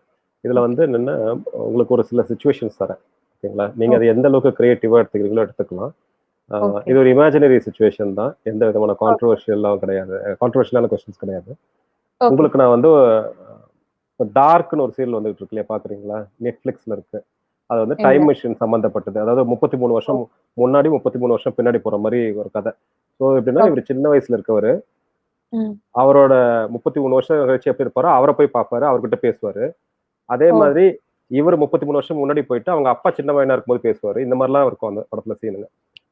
இதுல ஓகே. வந்து என்னன்னா, உங்களுக்கு ஒரு சில சிச்சுவேஷன்ஸ் தரேன். ஓகேங்களா? நீங்க அத ஓகே. எந்த அளவுக்கு கிரியேட்டிவா எடுத்துக்கிறீங்களோ எடுத்துக்கலாம். ஓகே. இது ஒரு இமேஜினரி சிச்சுவேஷன் தான். எந்த விதமான ஓகே. கான்ட்ரோவர்ஷியல்லாம் கிடையாது. கான்ட்ரோவர்ஷியலான கொஸ்டின்ஸ் கிடையாது. ஓகே. உங்களுக்கு நான் வந்து இப்ப டார்க்ன்னு ஒரு சீரியல் வந்துகிட்டு இருக்கு இல்லையா? பார்க்குறீங்களா? Netflixல இருக்கு. அது வந்து இல்ல. டைம் மெஷின் சம்மந்தப்பட்டது. அதாவது 33 வருஷம் முன்னாடி, 33 வருஷம் பின்னாடி போற மாரி ஒரு கதை. ஸோ எப்படின்னா, ஓகே. இவரு சின்ன வயசுல இருக்கவரு, ம். அவரோட 33 வருஷம் கழிச்சு எப்படி இருப்பாரோ, அவர போய் பார்ப்பாரு. அவர்கிட்ட பேசுவாரு. அதே ஓ! மாதிரி இவரு 33 வருஷம் முன்னாடி போயிட்டு, அவங்க அப்பா சின்ன பையனா இருக்கும்போது பேசுவாரு. இந்த மாரிலாம் இருக்கும் அந்த படத்துல சீனுங்க.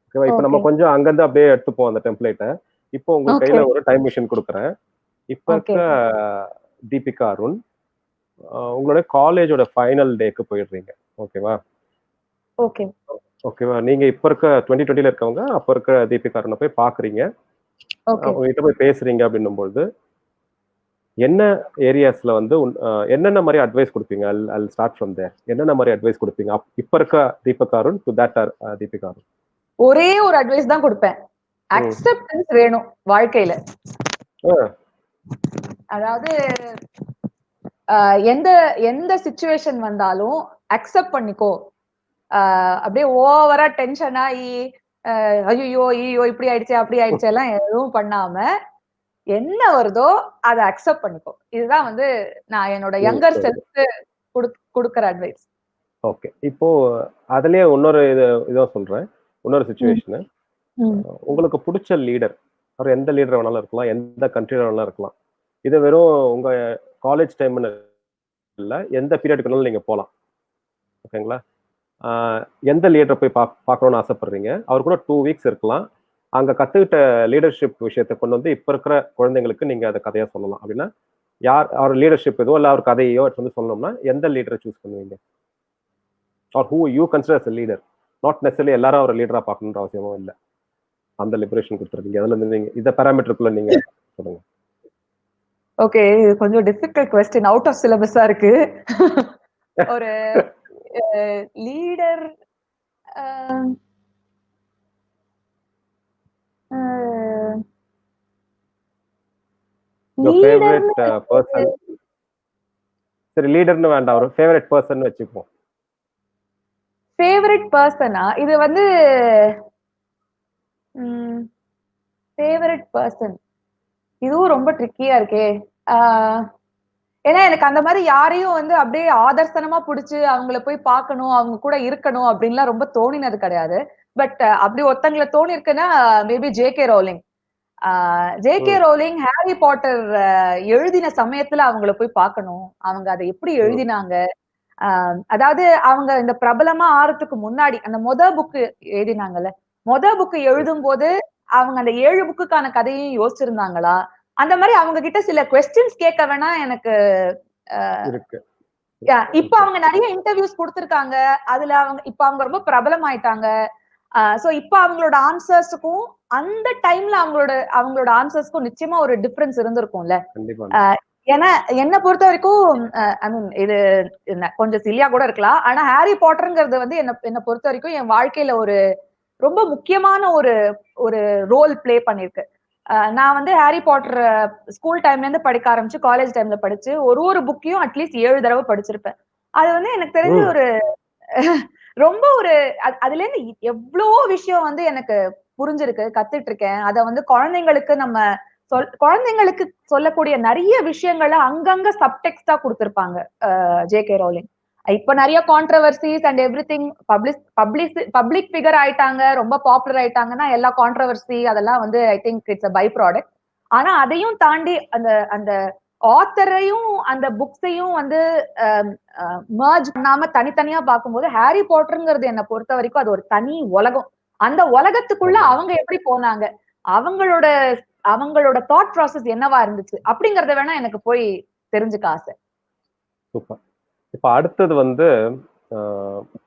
ஓகேவா? இப்ப நம்ம ஓகே. கொஞ்சம் அங்கருந்து அப்படியே எடுத்துப்போம் அந்த டெம்ப்ளேட்ட. இப்போ உங்க ஓகே. கையில ஒரு டைம் மெஷின் குடுக்குறேன். இப்ப ஓகே. இருக்க தீபிகா அருண், உங்களோட காலேஜோட ஃபைனல் டேக்கு போயிடுறீங்க. ஓகேவா? ஓகே. ஓகேவா? நீங்க இப்ப இருக்க 2020ல இருக்கவங்க, அப்ப இருக்க தீபிகா அருண போய் பார்க்குறீங்க. ஓகே. அவங்க கிட்ட போய் பேசுறீங்க அப்படின்னும்பொழுது, என்ன ஏரியாஸ்ல வந்து என்னென்ன மாரி அட்வைஸ் குடுப்பீங்க? ஐ'll ஸ்டார்ட் ஃப்ரம் தேர். என்னென்ன மாரி அட்வைஸ் குடுப்பீங்க? இப்ப இருக்க தீபக் அருண் டூ தட் தீபிகா அருண். ஒரே ஒரு அட்வைஸ் தான் குடுப்பேன். ம். அக்செப்டன்ஸ் வேணும் வாழ்க்கையில. ஆ. அதாவது அ எந்த எந்த சிச்சுவேஷன் வந்தாலும் அக்செப்ட் பண்ணிக்கோ. அ அப்படியே ஓவரா டென்ஷன் ஆயி, ஐய்யய்யோ! ஐய்யய்யோ! இப்படி ஆயிடுச்சே, அப்படி ஆயிடுச்சே எல்லாம் எதுவும் பண்ணாம, என்ன வருதோ அத அக்செப்ட் பண்ணிக்கோ. இதுதான் வந்து நான் என்னோட யங்கர் சூப்பர். செல்ஃப்க்கு குடுக்குற அட்வைஸ். ஓகே. இப்போ அதிலேயே இன்னொரு இதுவும் சொல்றேன். இன்னொரு ம். சிச்சுவேஷனு. ம். உங்களுக்கு புடிச்ச லீடர். அவர் எந்த லீடர் வேணாலும் இருக்கலாம். எந்த கண்ட்ரில வேணாலும் இருக்கலாம். இது வெறும் உங்க காலேஜ் டைம்ன்னு இல்ல. எந்த பீரியடுக்கு வேணாலும் நீங்க போலாம். ஓகேங்களா? ஆ எந்த லீடர போய் பார்க்கணும்னு ஆசைப்படுறீங்க? அவர் கூட 2 வீக்ஸ் இருக்கலாம். அங்க கத்துக்கிட்ட லீடர்ஷிப் விஷயத்த கொண்டு வந்து இப்ப இருக்கிற குழந்தைங்களுக்கு நீங்க அத கதையா சொல்லலாம். அப்படின்னா, யார் அவர் லீடர்ஷிப் எதுவோ இல்ல அவர் கதையையோ எடுத்து வந்து சொல்லணும்னா, எந்த லீடர சூஸ் பண்ணுவீங்க? Or who you consider as a leader. Not necessarily எல்லாரும் அவர லீடரா பார்க்கணுன்ற அவசியமும் இல்ல. அந்த லிபரேஷன் குடுத்துருக்கீங்க. அதுல இருந்து நீங்க இந்த பாராமீட்டருக்குள்ள நீங்க சொல்லுங்க. ஓகே. இது கொஞ்சம் டிஃபிகல்ட் கொஸ்டின். அவுட் ஆஃப் சிலபஸா இருக்கு. ஒரு லீடர் அ அ உங்க ஃபேவரைட் லீடர்ன்னு பெர்சன். சரி லீடர்ன்னு வேண்டாம். ஒரு ஃபேவரைட் பெர்சன்னு வச்சுக்குவோம். Favourite persona? இது வந்து ம் ஃபேவரைட் பெர்சன். இதுவும் ரொம்ப ட்ரிக்கியா இருக்கே! ஆ ஏன்னா எனக்கு அந்த மாரி யாரையும் வந்து அப்படியே ஆதர்சனமா புடிச்சு அவங்கள போய் பார்க்கணும், அவங்க கூட இருக்கணும் அப்டின்லாம் ரொம்ப தோணினது கிடையாது. பட் அப்படி ஒருத்தங்கள தோணியிருக்குன்னா maybe J K. Rowling. J K. Rowling Harry Potter எழுதின சமயத்துல அவங்கள போய் பார்க்கணும். அவங்க அதை எப்படி எழுதினாங்க, அதாவது அவங்க இந்த பிரபலமா ஆறதுக்கு முன்னாடி அந்த புக் எழுதினாங்கல்ல, புக் எழுதும் போது அவங்க அந்த 7 புக்குக்கான கதையும் யோசிச்சிருந்தாங்களா? அந்த மாதிரி அவங்க கிட்ட சில கொஸ்டின்ஸ் கேட்க வேணா எனக்கு இருக்கு. இப்ப அவங்க நிறைய இன்டர்வியூஸ் கொடுத்திருக்காங்க. அதுல இப்ப அவங்க ரொம்ப பிரபலம் ஆயிட்டாங்க. சோ இப்ப அவங்களோட ஆன்சர்ஸுக்கும் அந்த டைம்ல அவங்களோட ஆன்சர்ஸ்க்கும் நிச்சயமா ஒரு டிஃபரன்ஸ் இருந்திருக்கும்ல. ஏன்னா என்ன பொறுத்த வரைக்கும் ஐ மீன் இது கொஞ்சம் சில்லியா கூட இருக்கலாம். ஆனா ஹாரி பாட்டர்ங்கிறது வந்து என்ன பொறுத்த வரைக்கும் என் வாழ்க்கையில ஒரு ரொம்ப முக்கியமான ஒரு ஒரு ரோல் பிளே பண்ணிருக்கு. நான் வந்து ஹாரி பாட்டர் ஸ்கூல் டைம்ல இருந்து படிக்க ஆரம்பிச்சு காலேஜ் டைம்ல படிச்சு ஒரு புக்கையும் அட்லீஸ்ட் 7 தடவை படிச்சிருப்பேன். அது வந்து எனக்கு தெரிஞ்சு ஒரு ரொம்ப ஒரு அதுல இருந்து எவ்வளவோ விஷயம் வந்து எனக்கு புரிஞ்சிருக்கு, கத்துட்டு இருக்கேன். அத வந்து குழந்தைங்களுக்கு சொல்லக்கூடிய நிறைய விஷயங்களை அங்கங்க சப்டெக்ஸ்டா கொடுத்திருப்பாங்க ஜே.கே. ரோலிங். இப்ப நிறைய controversies and everything public figure ஆயிட்டாங்க, ரொம்ப பாப்புலர் ஆயிட்டாங்கன்னா எல்லா கான்ட்ரவர்சி அதெல்லாம் வந்து I think it's a byproduct. ஆனா அதையும் தாண்டி அந்த அந்த ஆத்தரையும் அந்த புக்ஸையும் வந்து மர்ஜ் பண்ணாம தனித்தனியா பார்க்கும்போது ஹாரி பாட்டர்ங்கிறது என்ன பொறுத்த வரைக்கும் அது ஒரு தனி உலகம். அந்த உலகத்துக்குள்ள அவங்க எப்படி போனாங்க, அவங்களோட அவங்களோட தாட் ப்ராசஸ் என்னவா இருந்துச்சு அப்படிங்கறத வேணா எனக்கு போய் தெரிஞ்சுக்க ஆசை. சூப்பர். இப்ப அடுத்தது வந்து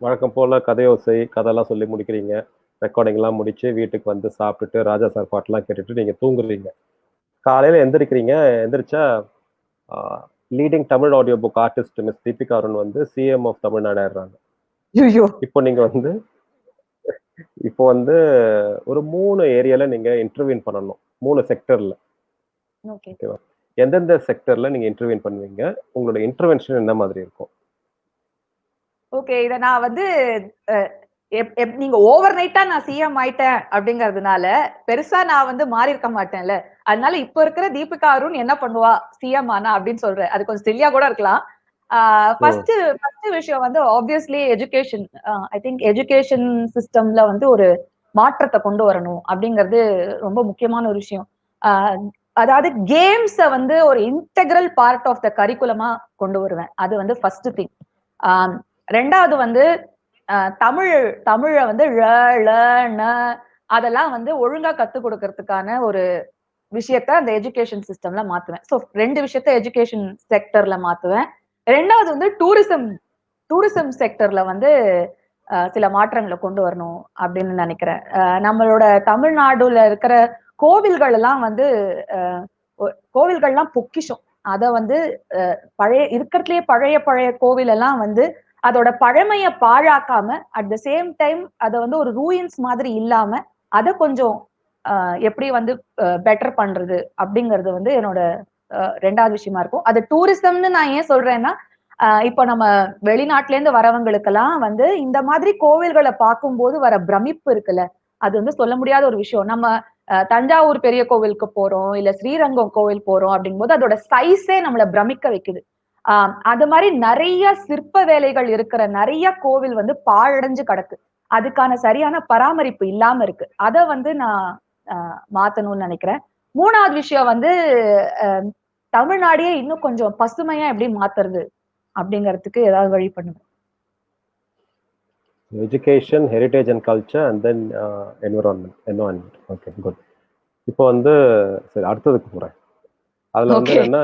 வழக்கம் போல கதையோசை கதையெல்லாம் சொல்லி முடிக்கிறீங்க, ரெக்கார்டிங் எல்லாம் முடிச்சு வீட்டுக்கு வந்து சாப்பிட்டுட்டு ராஜா சார் பாட்டெல்லாம் கேட்டுட்டு நீங்க தூங்குறீங்க. காலையில எந்திரிக்கிறீங்க. எந்திரிச்சா leading Tamil audio book artist miss Deepika Arun வந்து சிஎம் ஆஃப் தமிழ்நாடு ஆயிடுறாங்க. இப்போ நீங்க வந்து ஒரு 3 ஏரியால நீங்க இன்டர்வியூன் பண்ணணும், 3 செக்டர்ல. ஓகேவா? எந்தெந்த செக்டர்ல நீங்க இன்டர்வியூன் பண்ணுவீங்க? உங்களோட இன்டர்வென்ஷன் என்ன மாதிரி இருக்கும்? ஓகே, இத நான் வந்து நீங்க ஓவர் நைட்டா நான் சிஎம் ஆயிட்டேன் அப்படிங்கறதுனால பெருசா நான் வந்து மாறி இருக்க மாட்டேன்ல. அதனால இப்ப இருக்கிற தீபிகா அருண் என்ன பண்ணுவா சிஎம் ஆனா அப்படின்னு சொல்றேன். அது கொஞ்சம் சில்லியா கூட இருக்கலாம். ஃபர்ஸ்ட் விஷயம் வந்து obviously education. I think education சிஸ்டம்ல வந்து ஒரு மாற்றத்தை கொண்டு வரணும் அப்படிங்கிறது ரொம்ப முக்கியமான ஒரு விஷயம். அதாவது கேம்ஸ வந்து ஒரு இன்டெகிரல் பார்ட் ஆஃப் த கரிக்குலமா கொண்டு வருவேன். அது வந்து ஃபர்ஸ்ட் திங். ரெண்டாவது வந்து தமிழ வந்து அதெல்லாம் வந்து ஒழுங்கா கத்து கொடுக்கறதுக்கான ஒரு விஷயத்த அந்த எஜுகேஷன் சிஸ்டம்ல மாத்துவேன். சோ 2 விஷயத்த எஜுகேஷன் செக்டர்ல மாத்துவேன். ரெண்டாவது வந்து டூரிசம் செக்டர்ல வந்து சில மாற்றங்களை கொண்டு வரணும் அப்படின்னு நினைக்கிறேன். நம்மளோட தமிழ்நாடுல இருக்கிற கோவில்கள் எல்லாம் வந்து கோவில்கள்லாம் பொக்கிஷம். அத வந்து இருக்கிறதுலயே பழைய கோவில் எல்லாம் வந்து அதோட பழமைய பாழாக்காம அட் த சேம் டைம் அத வந்து ஒரு ரூயின்ஸ் மாதிரி இல்லாம அத கொஞ்சம் எப்படி வந்து பெட்டர் பண்றது அப்படிங்கிறது வந்து என்னோட ரெண்டாவது விஷயமா இருக்கும். அது டூரிசம்னு நான் ஏன் சொல்றேன்னா, இப்போ நம்ம வெளிநாட்டுல இருந்து வரவங்களுக்கெல்லாம் வந்து இந்த மாதிரி கோவில்களை பார்க்கும்போது வர பிரமிப்பு இருக்குல்ல, அது வந்து சொல்ல முடியாத ஒரு விஷயம். நம்ம தஞ்சாவூர் பெரிய கோவிலுக்கு போறோம், இல்ல ஸ்ரீரங்கம் கோவில் போறோம் அப்படிங்கும்போது அதோட சைஸே நம்மள பிரமிக்க வைக்குது. அது மாதிரி நிறைய சிற்ப வேலைகள் இருக்கிற நிறைய கோவில் வந்து பாழடைஞ்சு கிடக்கு. அதுக்கான சரியான பராமரிப்பு இல்லாம இருக்கு. அத வந்து நான் மாத்தணும்னு நினைக்கிறேன். மூணாவது விஷயம் வந்து தமிழ்நாடே இன்னும் கொஞ்சம் பசுமையா எப்படி மாத்துறது அப்படிங்கறதுக்கு ஏதாவது வழி பண்ணுங்க. Education, heritage and culture and then environment. Okay, good. இப்போ வந்து சரி அடுத்ததுக்கு போறேன். அதுல வந்து என்ன,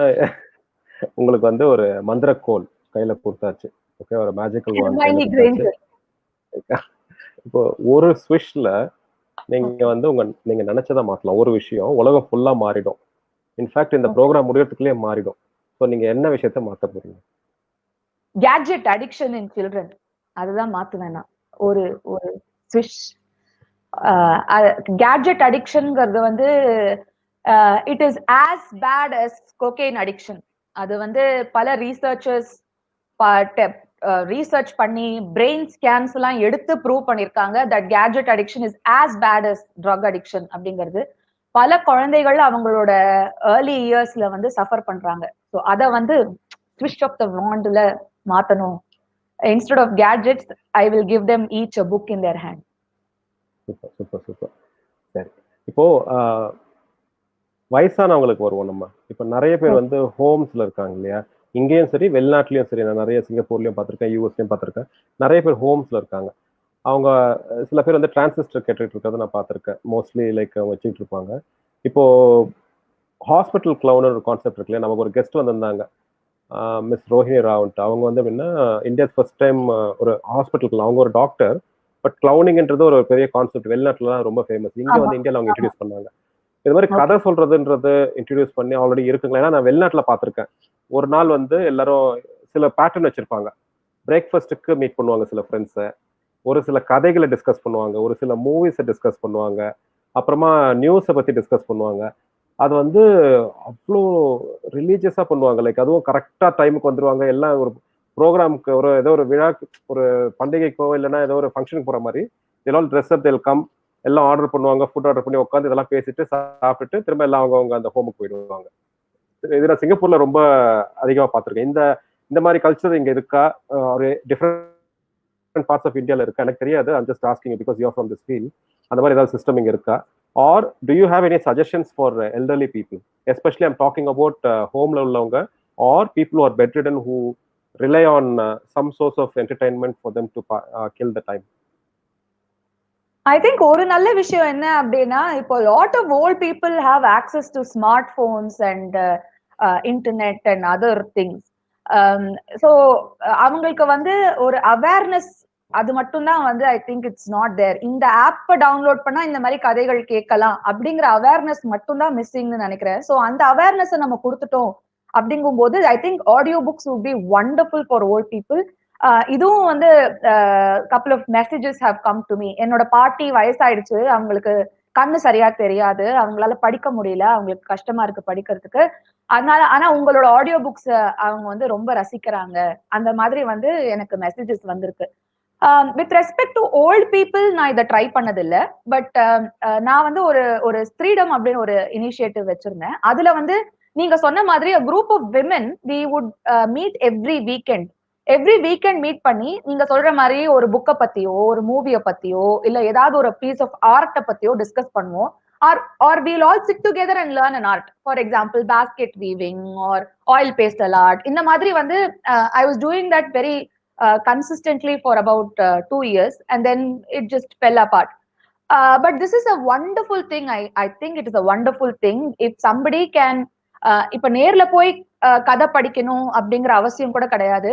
உங்களுக்கு வந்து ஒரு மந்திரக்கோல் கையில கொடுத்தாச்சு. ஓகே, ஒரு மேஜிக்கல் வாண்ட் கையில கொடுத்தாச்சு. இப்போ ஒரு ஸ்விஷ்ல நீங்க வந்து நீங்க நினைச்சதை மாத்தலாம். ஒரு விஷயம் உலகம் ஃபுல்லா மாறிடும். இன்ஃபேக்ட் இந்த ப்ரோக்ராம் முடியறதுக்குள்ளே மாறிடும். ஸோ நீங்க என்ன விஷயத்த மாத்த போறீங்க? Gadget addiction in children. அதுதான் மாத்துவேன் நான். ஒரு ஒரு ஸ்விஷ். கேட்ஜெட் அடிக்ஷன்ங்கிறது வந்து it is as bad as cocaine addiction. அது வந்து பல ரீசர்ச்சர்ஸ் ரீசர்ச் பண்ணி பிரெயின் ஸ்கேன்ஸ் எல்லாம் எடுத்து ப்ரூவ் பண்ணிருக்காங்க that gadget addiction is as bad as drug addiction அப்படிங்கிறது. பல குழந்தைகள் அவங்களோட ஏர்லி இயர்ஸ்ல வந்து சஃபர் பண்றாங்க. ஸோ அதை வந்து ஸ்விட்ச் ஆஃப் த வாண்ட்ல மாத்தணும். Instead of gadgets I will give them each a book in their hand. Super super super. சரி, இப்போ வயசானவங்களுக்கு வருவோம் நம்ம. இப்ப நெறைய பேர் வந்து ஹோம்ஸ்ல இருக்காங்க இல்லையா? இங்கேயும் சரி, வெளிநாட்டிலயும் சரி. நான் நெறைய சிங்கப்பூர்லயும் பார்த்துருக்கேன், யுஎஸ்லயும் பார்த்துருக்கேன். நெறைய பேர் ஹோம்ஸ்ல இருக்காங்க. அவங்க சில பேர் வந்து டிரான்சிஸ்டர் கேட்டுட்டு இருக்கிறத நான் பார்த்துருக்கேன். மோஸ்ட்லி லைக் அவங்க வச்சுட்டு இருப்பாங்க. இப்போ ஹாஸ்பிட்டல் கிளவுன்னு ஒரு கான்செப்ட் இருக்கு இல்லையா? நமக்கு ஒரு கெஸ்ட் வந்திருந்தாங்க. மிஸ் ரோஹிணி ராவுன்ட்டு. அவங்க வந்து எப்படின்னா, இந்தியாஸ் ஃபர்ஸ்ட் டைம் ஒரு ஹாஸ்பிட்டல் அவங்க ஒரு டாக்டர். பட் கிளவுனிங்ன்றது ஒரு பெரிய கான்செப்ட். வெளிநாட்டுலலாம் ரொம்ப ஃபேமஸ். இங்க ஆமா, வந்து இந்தியால அவங்க ஆமா. இன்ட்ரோடியூஸ் பண்ணாங்க. இது மாரி ஓகே. கதை சொல்றதுன்றது இன்ட்ரோடியூஸ் பண்ணி ஆல்ரெடி இருக்குங்களா? ஏன்னா நான் வெளிநாட்டுல பார்த்துருக்கேன். ஒரு நாள் வந்து எல்லாரும் சில பேட்டர்ன் வச்சிருப்பாங்க. பிரேக்ஃபாஸ்ட்டுக்கு மீட் பண்ணுவாங்க சில ஃப்ரெண்ட்ஸ. ஒரு சில கதைகள டிஸ்கஸ் பண்ணுவாங்க. ஒரு சில மூவிஸ டிஸ்கஸ் பண்ணுவாங்க. அப்புறமா நியூஸ பத்தி டிஸ்கஸ் பண்ணுவாங்க. அது வந்து அவ்ளோ ரிலீஜியஸா பண்ணுவாங்க. லைக் அதுவும் கரெக்ட்டா டைமுக்கு வந்துருவாங்க. எல்லாம் ஒரு ப்ரோகிராம்க்கு ஒரு ஏதோ ஒரு விழாக்கு ஒரு பண்டிகைக்கோ இல்லன்னா ஏதோ ஒரு ஃபங்ஷனுக்கு போற மாரி, they all dress up, they will come. எல்லாம் ஆர்டர் பண்ணுவாங்க. ஃபுட் ஆர்டர் பண்ணி உட்கார்ந்து இதெல்லாம் பேசிட்டு, சாப்பிட்டுட்டு திரும்ப எல்லாம் அவங்கவங்க அந்த ஹோமுக்கு போயிடுவாங்க. இது நான் சிங்கப்பூர்ல ரொம்ப அதிகமா பார்த்துருக்கேன். இந்த இந்த மாரி கல்ச்சர் இங்க இருக்கா? ஒரு டிஃபரண்ட் பார்ட்ஸ் ஆஃப் இந்தியால இருக்கா? எனக்கு தெரியாது. I am just asking you because you are from this field. அந்த மாரி ஏதாவது சிஸ்டம் இங்க இருக்கா? Or do you have any suggestions for elderly people? Especially I am talking about ஹோம்ல உள்ளவங்க or people who are bedridden who rely on some source of entertainment for them to kill the time. I think ஒரு நல்ல விஷயம் என்ன அப்படின்னா, இப்போ lot of old people have access to smart phones and internet and other things. So அவங்களுக்கு வந்து ஒரு அவேர்னஸ் அது மட்டும் தான் வந்து I think it's not there. இந்த ஆப்ப டவுன்லோட் பண்ணா இந்த மாதிரி கதைகள் கேட்கலாம் அப்படிங்கிற அவேர்னஸ் மட்டும் தான் மிஸ்ஸிங்னு நினைக்கிறேன். ஸோ அந்த அவேர்னஸ் நம்ம கொடுத்துட்டோம் அப்படிங்கும்போது I think audio books would be wonderful for old people. இதுவும் வந்து couple of messages have come to me. என்னோட பாட்டி வயசாயிடுச்சு, அவங்களுக்கு கண்ணு சரியா தெரியாது, அவங்களால படிக்க முடியல, அவங்களுக்கு கஷ்டமா இருக்கு படிக்கிறதுக்கு. அதனால ஆனா உங்களோட ஆடியோ புக்ஸ் அவங்க வந்து ரொம்ப ரசிக்கிறாங்க. அந்த மாதிரி வந்து எனக்கு மெசேஜஸ் வந்திருக்கு. With respect to volt people நான் இதை ட்ரை பண்ணதில்ல. பட் நான் வந்து ஒரு ஒரு ஸ்திரீடம் அப்படின்னு ஒரு இனிஷியேட்டிவ் வச்சிருந்தேன். அதுல வந்து நீங்க சொன்ன மாதிரி group of women we would meet every weekend meet பண்ணி நீங்க சொல்ற மாதிரி ஒரு புக்கை பத்தியோ ஒரு மூவிய பத்தியோ இல்ல ஏதாவது ஒரு பீஸ் ஆஃப் ஆர்ட்ட பத்தியோ டிஸ்கஸ் பண்ணுவோம். Or we'll all sit together and learn an art. For example basket weaving or oil pastel art. இந்த மாதிரி வந்து I was doing that very consistently for about 2 years, and then it just fell apart. But this is a wonderful thing. I think it is a wonderful thing if somebody can இப்ப நேர்ல போய் கதை படிக்கணும் அப்படிங்கிற அவசியம் கூட கிடையாது.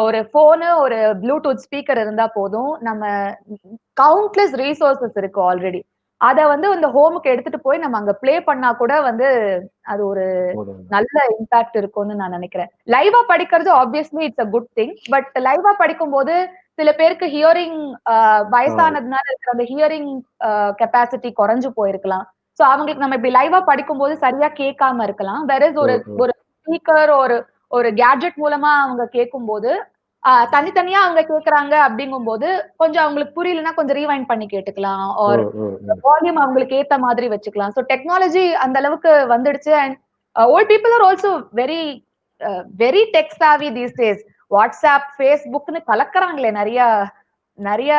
ஒரு போனு ஒரு ப்ளூடூத் ஸ்பீக்கர் இருந்தா போதும். நம்ம கவுண்ட்லெஸ் ரீசோர்சஸ் இருக்கு ஆல்ரெடி. அத வந்து இந்த ஹோமுக்கு எடுத்துட்டு போய் நம்ம அங்க ப்ளே பண்ணா கூட வந்து அது ஒரு நல்ல இம்பாக்ட் இருக்கும்னு நான் நினைக்கிறேன். லைவா படிக்கிறது obviously it's a good thing. But லைவா படிக்கும்போது சில பேருக்கு ஹியரிங் வயசானதுனால இருக்கிற அந்த ஹியரிங் கெப்பாசிட்டி குறைஞ்சு போயிருக்கலாம். சோ அவங்களுக்கு நம்ம இப்படி லைவா படிக்கும்போது சரியா கேட்காம இருக்கலாம். வேற ஒரு ஒரு ஸ்பீக்கர் ஒரு ஒரு கேட்ஜெட் மூலமா அவங்க கேட்கும்போது தனித்தனியா அவங்க கேக்குறாங்க அப்படிங்கும்போது கொஞ்சம் அவங்களுக்கு புரியலன்னா கொஞ்சம் ரீவைண்ட் பண்ணி கேட்டுக்கலாம். ஆர் வால்யூம் அவங்களுக்கு ஏத்த மாதிரி வச்சுக்கலாம். சோ டெக்னாலஜி அந்த அளவுக்கு வந்துடுச்சு. And volt people are also very very tech சாவி தீஸ் டேஸ். வாட்ஸ்அப், ஃபேஸ்புக்னு கலக்குறாங்களே நிறைய நிறைய.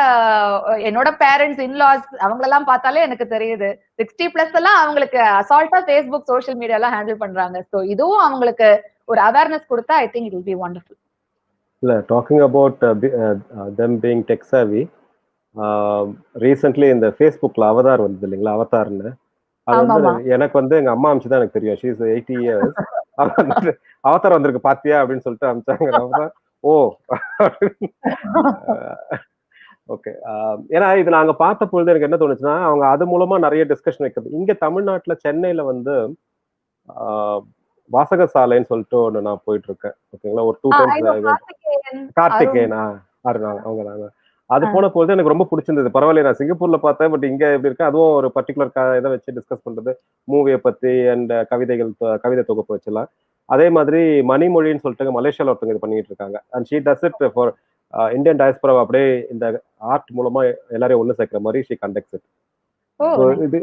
என்னோட பேரண்ட்ஸ் இன்லாஸ் அவங்களெல்லாம் பார்த்தாலே எனக்கு தெரியுது. 60+ எல்லாம் அவங்களுக்கு அசால்ட்டா ஃபேஸ்புக் சோஷியல் மீடியா எல்லாம் ஹேண்டில் பண்றாங்க. சோ இதுவும் அவங்களுக்கு ஒரு அவேர்னஸ் கொடுத்தா I think it will be wonderful. இல்ல talking about them being tech savvy, recently இந்த ஃபேஸ்புக்ல அவதார் வந்தது இல்லைங்களா? அவதார்னு. அது வந்து ஆமாமா. எனக்கு வந்து எங்க அம்மா அனுப்பிச்சு தான் எனக்கு தெரியும். She is 80 years. அவதார் வந்திருக்கு பாத்தியா அப்படின்னு சொல்லிட்டு அனுப்பிச்சாங்க. அப்புறம் ஓ ஓகே. ஏன்னா இது நாங்க பார்த்த பொழுது எனக்கு என்ன தோணுச்சுன்னா, அவங்க அது மூலமா நிறைய டிஸ்கஷன் வைக்கிறது. இங்க தமிழ்நாட்டுல சென்னையில வந்து ஆஹ், வாசகசாலைன்னு சொல்லிட்டு ஒண்ணு நான் போயிட்டு இருக்கேன். ஓகேங்களா? ஒரு 2 ஐ டைம்ஸ் நோ கார்த்திகேயன், அருண். கார்த்திகேயனா அருண் அவங்க தாங்க. அது போன பொழுது எனக்கு ரொம்ப பிடிச்சிருந்தது. பரவாயில்லையே நான் சிங்கப்பூர்ல பார்த்தேன். பட் இங்க எப்படி இருக்கு? அதுவும் ஒரு பர்ட்டிகுலர் இதை வச்சு டிஸ்கஸ் பண்றது. மூவிய பத்தி அண்ட் கவிதைகள் கவிதை தொகுப்பு வச்சுலாம். அதே மாதிரி மணிமொழின்னு சொல்லிட்டு மலேசியால ஒருத்தவங்க இது பண்ணிட்டு இருக்காங்க. And she does it for Indian diaspora. அப்படியே இந்த ஆர்ட் மூலமா எல்லாரையும் ஒண்ணு சேர்க்கிற மாதிரி she conducts it. Oh so nice. இது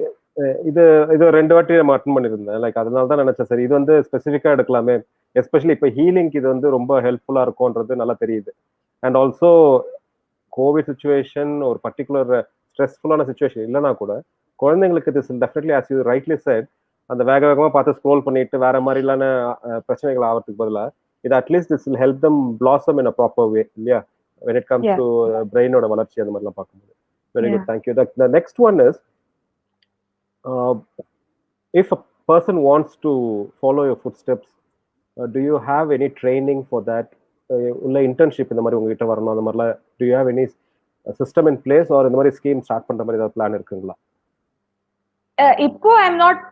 இது இது 2 வாட்டி நம்ம அட்டெண்ட் பண்ணியிருந்தேன். லைக் அதனால தான் நினைச்சேன் சரி இது வந்து ஸ்பெசிஃபிக்கா எடுக்கலாமே. எஸ்பெஷலி இப்ப ஹீலிங்க்கு இது வந்து ரொம்ப ஹெல்ப்ஃபுல்லா இருக்கும்ன்றது நல்லா தெரியுது. அண்ட் ஆல்சோ கோவிட் சிச்சுவேஷன் ஒரு பர்ட்டிகுலர் ஸ்ட்ரெஸ்ஃபுல்லான சிச்சுவேஷன் இல்லைனா கூட குழந்தைங்களுக்கு this definitely as you rightly said அந்த வேக வேகமா பார்த்து ஸ்க்ரோல் பண்ணிட்டு வேற மாதிரிலான பிரச்சனைகள் ஆகிறதுக்கு பதிலா இது at least this will help them blossom in a proper way இல்லையா when it comes Yeah, to பிரெயினோட வளர்ச்சி அந்த மாதிரிலாம் பார்க்கும்போது very yeah. Good thank you the next one is if a person wants to follow your footsteps do you have any training for that உள்ள இன்டர்ன்ஷிப் இந்த மாதிரி உங்ககிட்ட வரணும் அந்த மாதிரிலாம் do you have any system in place or இந்த மாதிரி ஸ்கீம் ஸ்டார்ட் பண்ற மாதிரி ஏதாவது பிளான் இருக்குங்களா இப்போ I'm not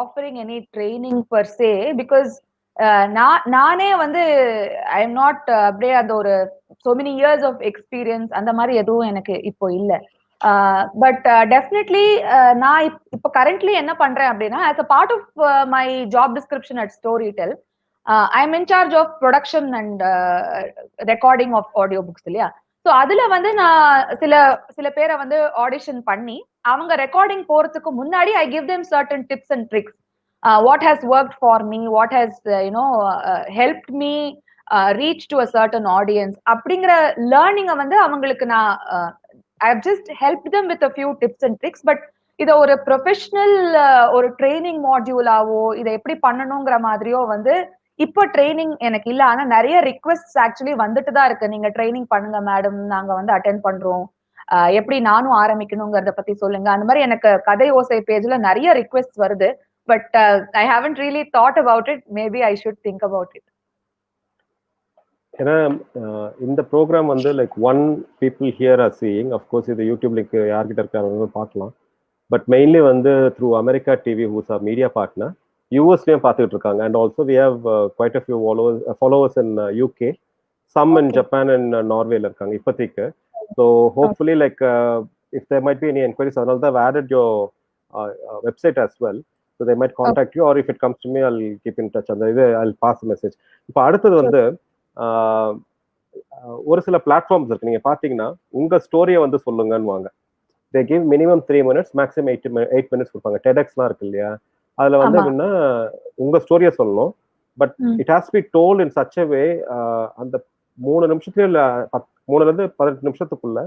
offering any training per se because நானே வந்து ஐ எம் நாட் அப்படியே அந்த ஒரு so many years of experience அந்த மாதிரி எதுவும் எனக்கு இப்போ இல்லை பட் டெஃபினெட்லி நான் இப்போ கரண்ட்லி என்ன பண்றேன் அப்படின்னா as a part of my job description at Storytel I am in charge of production and recording of audio books இல்லையா ஸோ அதுல வந்து நான் சில பேரை வந்து ஆடிஷன் பண்ணி அவங்க ரெக்கார்டிங் போறதுக்கு முன்னாடி I give them certain tips and tricks what has work for me what has you know help me reach to a certain audience அப்படிங்கிற லேர்னிங்கை வந்து அவங்களுக்கு நான் I have just help them with a few tips and tricks but இதை ஒரு ப்ரொஃபஷனல் ஒரு ட்ரைனிங் மாடியூலாவோ இதை எப்படி பண்ணணுங்கிற மாதிரியோ வந்து இப்போ ட்ரைனிங் எனக்கு இல்ல ஆனா நிறைய ரிக்வெஸ்ட் ஆக்சுவலி வந்துட்டு தான் இருக்கு நீங்க ட்ரைனிங் பண்ணுங்க மேடம் நாங்க வந்து அட்டென்ட் பண்றோம் எப்படி நானும் ஆரம்பிக்கணுங்கிறத பத்தி சொல்லுங்க அந்த மாதிரி எனக்கு கதை ஓசை பேஜ்ல நிறைய ரிக்வெஸ்ட் வருது but I haven't really thought about it maybe I should think about it ஏன்னா இந்த ப்ரோக்ராம் வந்து like one people here are seeing of course இது யூடியூப் லிங்க் யார்கிட்ட இருக்காங்க பார்க்கலாம் பட் மெயின்லி வந்து through America TV who's our media partner யூஎஸ்லயும் பார்த்துட்டு இருக்காங்க and also we have quite a few followers in UK some in Japan and நார்வேல இருக்காங்க இப்போதைக்கு so hopefully like if there might be any enquiries அதனால தான் added your website as well so they might contact you or if it comes to me I'll keep in touch அந்த இது ஐல் பாஸ் மெசேஜ் இப்போ அடுத்தது வந்து ஒரு சில பிளாட்ஃபார்ம்ஸ் இருக்கு நீங்க பாத்தீங்கன்னா உங்க ஸ்டோரியை வந்து சொல்லுங்கன்னு வாங்க they give minimum 3 minutes maximum 8 minutes கொடுப்பாங்க டெடெக்ஸ்லாம் இருக்கு இல்லையா அதுல வந்து எப்படின்னா உங்க ஸ்டோரியை சொல்லணும் but it has be told in such a way அந்த 3 நிமிஷத்துலயும் இல்ல 3ல இருந்து 18 நிமிஷத்துக்குள்ள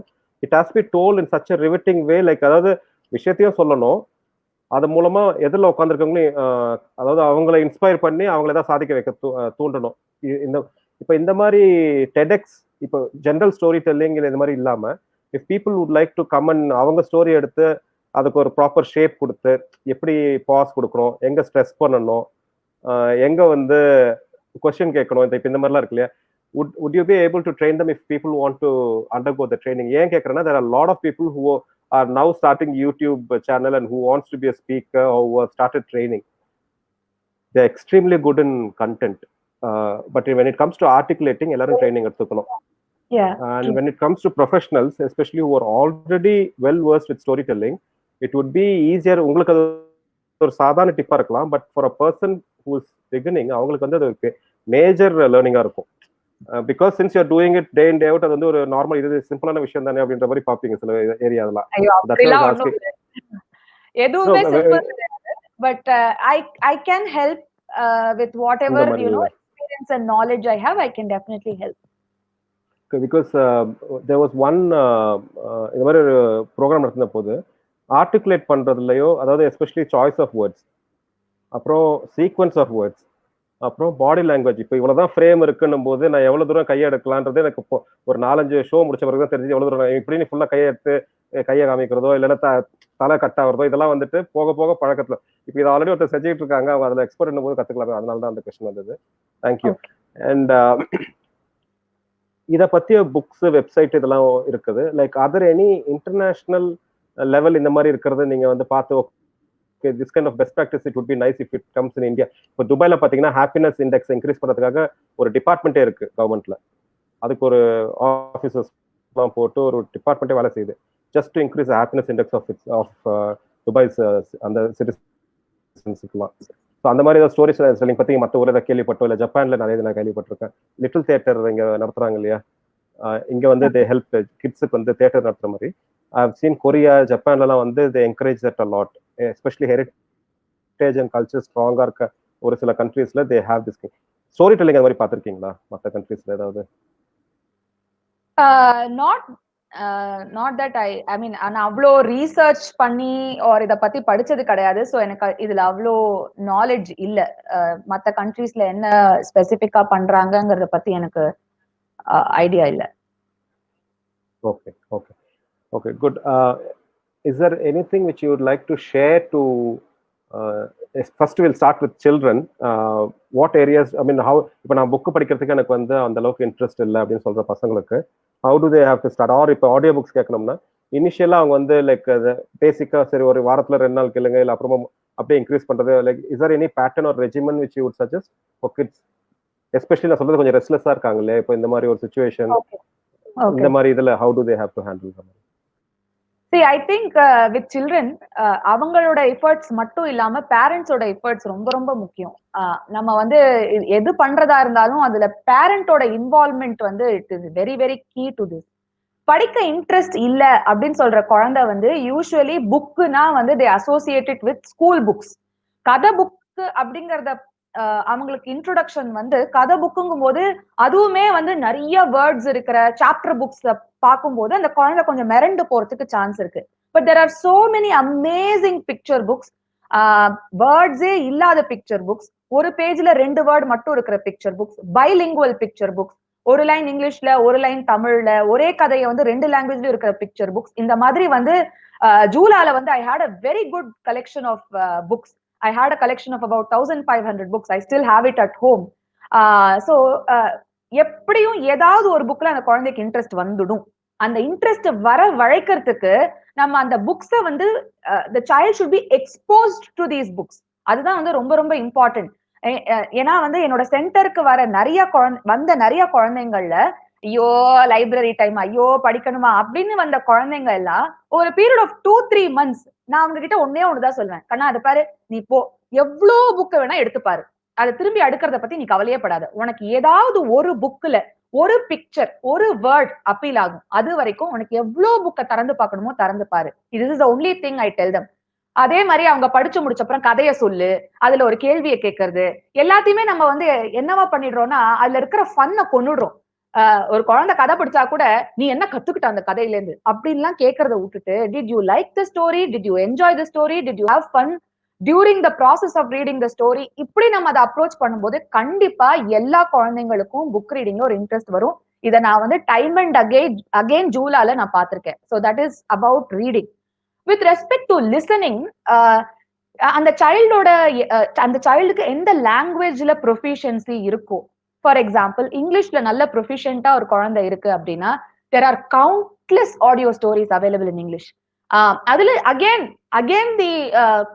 it has be told in such a riveting way like அதாவது விஷயத்தையும் சொல்லணும் அது மூலமா எதிரில் உட்காந்துருக்கவங்களையும் அதாவது அவங்கள இன்ஸ்பயர் பண்ணி அவங்கள ஏதாவது சாதிக்க வைக்க தூண்டணும் இந்த இப்போ இந்த மாதிரி டெடெக்ஸ் இப்போ ஜென்ரல் ஸ்டோரி டெல்லிங் இந்த மாதிரி இல்லாம if people would like to come and அவங்க ஸ்டோரி எடுத்து அதுக்கு ஒரு ப்ராப்பர் ஷேப் கொடுத்து எப்படி பாஸ் கொடுக்கணும் எங்க ஸ்ட்ரெஸ் பண்ணணும் எங்க வந்து கொஸ்டின் கேட்கணும் இப்போ இந்த மாதிரிலாம் இருக்கு இல்லையா would you be able to train them if people want to undergo the training ஏன் கேட்கறேன்னா there are a lot of people who are now starting YouTube channel and who wants to be a speaker or who have started training they're extremely good in content but when it comes to articulating எல்லாரும் ட்ரைனிங் எடுத்துக்கணும் and when it comes to professionals especially who are already well versed with storytelling it would be easier உங்களுக்கு அது ஒரு சாதாரண டிப்பா இருக்கலாம் but for a person who is beginning அவங்களுக்கு வந்து அது மேஜர் லேர்னிங்கா இருக்கும் because since you are doing it day in day out அது வந்து ஒரு நார்மல் இது சிம்பிளான விஷயம் தானே அப்படின்ற மாதிரி பாப்பீங்க சில ஏரியாலாம் எதுவுமே simple but I can help with whatever you know experience and knowledge I have I can definitely help because there was one இந்த மாதிரி ஒரு ப்ரோக்ராம் நடத்தின போது ஆர்டிகுலேட் பண்றதுலயோ அதாவது எஸ்பெஷலி சாய்ஸ் ஆஃப் வேர்ட்ஸ் அப்புறம் சீக்வன்ஸ் ஆஃப் வேர்ட்ஸ் அப்புறம் பாடி லாங்குவேஜ் இப்போ இவ்வளவுதான் ஃப்ரேம் இருக்குன்னும் போது நான் எவ்வளவு தூரம் கையை எடுக்கலான்றது எனக்கு இப்போ ஒரு 4-5 ஷோ முடிச்ச பிறகு தான் தெரிஞ்சு எவ்வளவு தூரம் இப்படி நீ ஃபுல்லா கையை எடுத்து கையை காமிக்கிறதோ இல்லைன்னா தலை கட் ஆகுறதோ இதெல்லாம் வந்துட்டு போக போக பழக்கத்துல இப்போ இதை ஆல்ரெடி ஒருத்தர் செஞ்சுட்டு இருக்காங்க அவங்க அதுல எக்ஸ்பர்ட் போது கத்துக்கலாம் அதனால தான் அந்த கொஸ்டின் வந்தது தேங்க்யூ அண்ட் இதை பத்திய புக்ஸ் வெப்சைட் இதெல்லாம் இருக்குது like other any international level இந்த மாதிரி இருக்கிறது நீங்க வந்து பார்த்து okay this kind of best practice it would be nice if it comes in India இப்போ துபாயில பாத்தீங்கன்னா ஹாப்பினஸ் இண்டெக்ஸ் இன்க்ரீஸ் பண்றதுக்காக ஒரு டிபார்ட்மெண்ட்டே இருக்கு கவர்மெண்ட்ல அதுக்கு ஒரு ஆஃபீஸர்ஸ் எல்லாம் போட்டு ஒரு டிபார்ட்மெண்ட்டே வேலை செய்யுது just to increase happiness index of Dubai's அந்த சிட்டிசன்ஸுக்குலாம் ஸோ அந்த மாதிரி ஏதாவது ஸ்டோரிஸ் செல்லிங் பத்தி மற்ற ஊரில் கேள்விப்பட்டோம் இல்லை ஜப்பான்ல நிறைய நான் கேள்விப்பட்டிருக்கேன் லிட்டில் தியேட்டர் இங்க நடத்துறாங்க இல்லையா இங்க வந்து தே ஹெல்ப் கிட்ஸுக்கு வந்து தியேட்டர் நடத்துற மாதிரி I've seen Korea, ஜப்பான்லாம் வந்து they encourage that a lot, especially heritage and culture ஸ்ட்ராங்கா இருக்க ஒரு சில கண்ட்ரீஸ்ல they have this story telling அந்த மாதிரி பார்த்திருக்கீங்களா மற்ற கண்ட்ரீஸ்ல ஏதாவது not நாட் தட் ஐ மீன் நான் அவ்வளோ ரீசர்ச் பண்ணி ஒரு இதை பத்தி படிச்சது கிடையாது. ஸோ எனக்கு இதுல அவ்வளோ நாலேஜ் இல்ல. மற்ற கண்ட்ரீஸ்ல என்ன ஸ்பெசிபிக்கா பண்றாங்கங்கிறத பத்தி எனக்கு ஐடியா இல்ல. Okay okay okay good. Is there anything which you would like to share to first we'll start with children. What areas, I mean, how இப்போ நான் புக் படிக்கிறதுக்கு எனக்கு வந்து அந்த அளவுக்கு இன்ட்ரெஸ்ட் இல்லை அப்படின்னு சொல்ற பசங்களுக்கு how do they have to start? or இப்போ ஆடியோ புக்ஸ் கேட்கணும்னா இனிஷியலா அவங்க வந்து லைக் பேசிக்கா சரி ஒரு வாரத்துல 2 நாள் கேளுங்க, இல்லை அப்புறமா அப்படியே இன்க்ரீஸ் பண்றது, like is there any pattern or regimen which you would suggest for kids? Especially நான் சொல்றது கொஞ்சம் ரெஸ்ட்லெஸ்ஸா இருக்காங்க இல்லையா இப்போ இந்த மாதிரி ஒரு சுச்சுவேஷன், இந்த மாதிரி இதுல how do they have to handle them? See, I think with children, அவங்களோட எஃபர்ட்ஸ் மட்டும் இல்லாம பேரண்ட்ஸோட எஃபர்ட்ஸ் ரொம்ப ரொம்ப முக்கியம். நம்ம வந்து எது பண்றதா இருந்தாலும் அதுல பேரண்டோட இன்வால்வ்மெண்ட் வந்து it is very very key to this. படிக்க இன்ட்ரெஸ்ட் இல்ல அப்படின்னு சொல்ற குழந்தை வந்து யூஸ்வலி புக்குனா வந்து they associated with school books. கதை புக்கு அப்படிங்கறத அவங்களுக்கு இன்ட்ரோடக்ஷன் வந்து கதை புக்குங்கும் போது அதுவுமே வந்து நிறைய வேர்ட்ஸ் இருக்கிற சாப்டர் புக்ஸ் பார்க்கும்போது அந்த குழந்தை கொஞ்சம் மிரண்டு போறதுக்கு சான்ஸ் இருக்கு. But there are so many amazing picture books, வேர்ட்ஸே இல்லாத பிக்சர் புக்ஸ், ஒரு பேஜ்ல 2 வேர்ட் மட்டும் இருக்கிற picture books, bilingual picture books, ஒரு லைன் இங்கிலீஷ்ல ஒரு லைன் தமிழ்ல, ஒரே கதையை வந்து 2 லாங்குவேஜ்லயும் இருக்கிற பிக்சர் புக்ஸ். இந்த மாதிரி வந்து ஜூலால வந்து I had a very good collection of books. I had a collection of about 1500 books. I still have it at home. So எப்படியும் ஏதாவது ஒரு புக்ல அந்த குழந்தைக்கு இன்ட்ரெஸ்ட் வந்துடும். அந்த இன்ட்ரெஸ்ட் வர வழைக்கிறதுக்கு நம்ம அந்த புக்ஸை வந்து the child should be exposed to these books. அதுதான் வந்து ரொம்ப ரொம்ப இம்பார்ட்டன்ட். ஏன்னா வந்து என்னோட சென்டருக்கு வர நிறைய குழந்தைங்கள்ல ஐயோ லைப்ரரி டைம், ஐயோ படிக்கணுமா அப்படின்னு வந்த குழந்தைங்க எல்லாம் ஒரு பீரியட் ஆஃப் 2-3 months நான் அவங்க கிட்ட ஒண்ணுதான் சொல்வேன், கண்ணா அதை பாரு, நீ போ எவ்வளவு புக்க வேணா எடுத்துப்பாரு, அதை திரும்பி அடுக்கிறத பத்தி நீ கவலையே படாத, உனக்கு ஏதாவது ஒரு புக்ல ஒரு பிக்சர் ஒரு வேர்ட் அப்பீல் ஆகும், அது வரைக்கும் உனக்கு எவ்வளவு புக்க திறந்து பார்க்கணுமோ திறந்து பாரு. இது is the only thing I tell them. அதே மாதிரி அவங்க படிச்சு முடிச்ச அப்புறம் கதையை சொல்லு, அதுல ஒரு கேள்வியை கேட்கறது, எல்லாத்தையுமே நம்ம வந்து என்னவா பண்ணிடுறோம்னா அதுல இருக்கிற ஃபன்னை கொன்னுடுறோம். ஒரு குழந்தை கதை படிச்சா கூட நீ என்ன கத்துக்கிட்ட அந்த கதையில இருந்து அப்படின்லாம் கேட்கறத விட்டுட்டு, did you like the story, did you enjoy the story, did you have fun during the process of reading the story, இப்படி நம்ம அதை அப்ரோச் பண்ணும்போது கண்டிப்பா எல்லா குழந்தைங்களுக்கும் புக் ரீடிங்ல ஒரு இன்ட்ரெஸ்ட் வரும். இதை நான் வந்து டைம் அண்ட் அகெயின் ஜூலால நான் பார்த்திருக்கேன். So that is about reading. With respect to listening, அந்த சைல்டுக்கு எந்த லாங்குவேஜ்ல ப்ரொஃபிஷியன்சி இருக்கோ, ஃபார் எக்ஸாம்பிள் இங்கிலீஷ்ல நல்ல ப்ரொஃபிஷியன்ட்டா ஒரு குழந்தை இருக்கு அப்படின்னா there are countless audio stories available in English. அதுல again the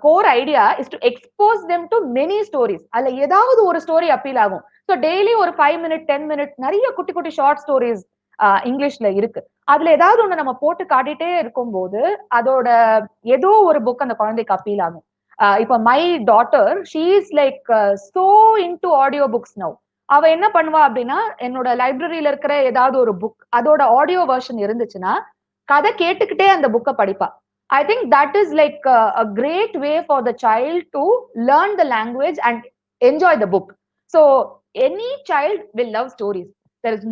core idea is to expose them to many stories. அதுல ஏதாவது ஒரு ஸ்டோரி அப்பீல் ஆகும். ஸோ டெய்லி ஒரு 5 minute 10 minute நிறைய குட்டி குட்டி ஷார்ட் ஸ்டோரிஸ் இங்கிலீஷ்ல இருக்கு. அதுல ஏதாவது ஒண்ணு நம்ம போட்டு காட்டிட்டே இருக்கும் போது அதோட ஏதோ ஒரு புக் அந்த குழந்தைக்கு அப்பீல் ஆகும். இப்ப my daughter she is like so into audio books now. அவ என்ன பண்ணுவா அப்படின்னா என்னோட லைப்ரரியில இருக்கிற ஏதாவது ஒரு புக் அதோட ஆடியோ வெர்ஷன் இருந்துச்சுன்னா கதை கேட்டுக்கிட்டே அந்த புக்கை படிப்பா. I think that is like a great way for the child to learn the language and enjoy the book. So any child will love stories. There is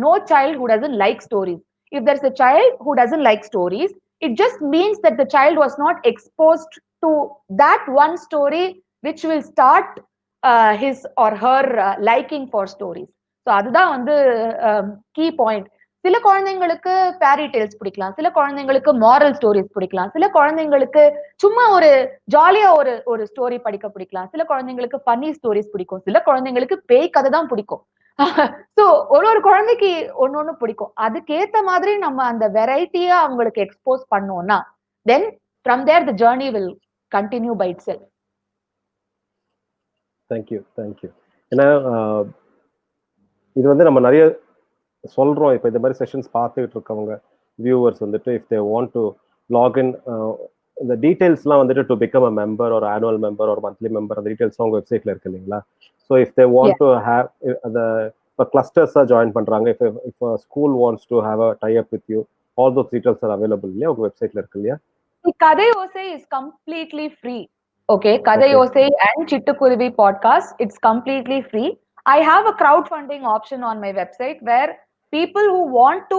no child who doesn't like stories. If there's a child who doesn't like stories, it just means that the child was not exposed to that one story which will start his or her liking for stories. So அதுதான் வந்து கீ பாயிண்ட். சில குழந்தைங்களுக்கு ஃபேரி டேல்ஸ் பிடிக்கலாம், சில குழந்தைங்களுக்கு மாரல் ஸ்டோரிஸ் பிடிக்கலாம், சில குழந்தைங்களுக்கு சும்மா ஒரு ஜாலியா ஒரு ஸ்டோரி படிக்க பிடிக்கலாம், சில குழந்தைங்களுக்கு ஃபன்னி ஸ்டோரிஸ் பிடிக்கும், சில குழந்தைங்களுக்கு பேய் கதை தான் பிடிக்கும். சோ ஒரு குழந்தைக்கு ஒன்னொன்னு பிடிக்கும். அதுக்கேத்த மாதிரி நம்ம அந்த வெரைட்டியா அவங்களுக்கு எக்ஸ்போஸ் பண்ணோம்னா then from there the journey will continue by itself. Thank you. ஏன்னா இது வந்து நம்ம நிறைய சொல்றோம். இப்போ இந்த மாதிரி செஷன்ஸ் பார்த்துக்கிட்டு இருக்கவங்க வியூவர்ஸ் வந்துட்டு if they want to login, இந்த டீடைல்ஸ்லாம் வந்துட்டு டு பிகம் அ மெம்பர் ஒரு ஆனுவல் மெம்பர் ஒரு மந்த்லி மெம்பர் அந்த டீடைல்ஸ்லாம் உங்க வெப்சைட்ல இருக்கு இல்லைங்களா? So if they want to have அந்த இப்போ கிளஸ்டர்ஸாக ஜாயின் பண்ணுறாங்க, இப்போ school wants to have a tie up with you, all those details are available இல்லையா உங்க வெப்சைட்ல இருக்கு இல்லையா? கதை ஓசை இஸ் கம்ப்ளீட்லி ஃப்ரீ. ஓகே, கதை ஓசை அண்ட் சிட்டுக்குருவி podcast it's completely free. I have a crowdfunding option on my website where people who want to,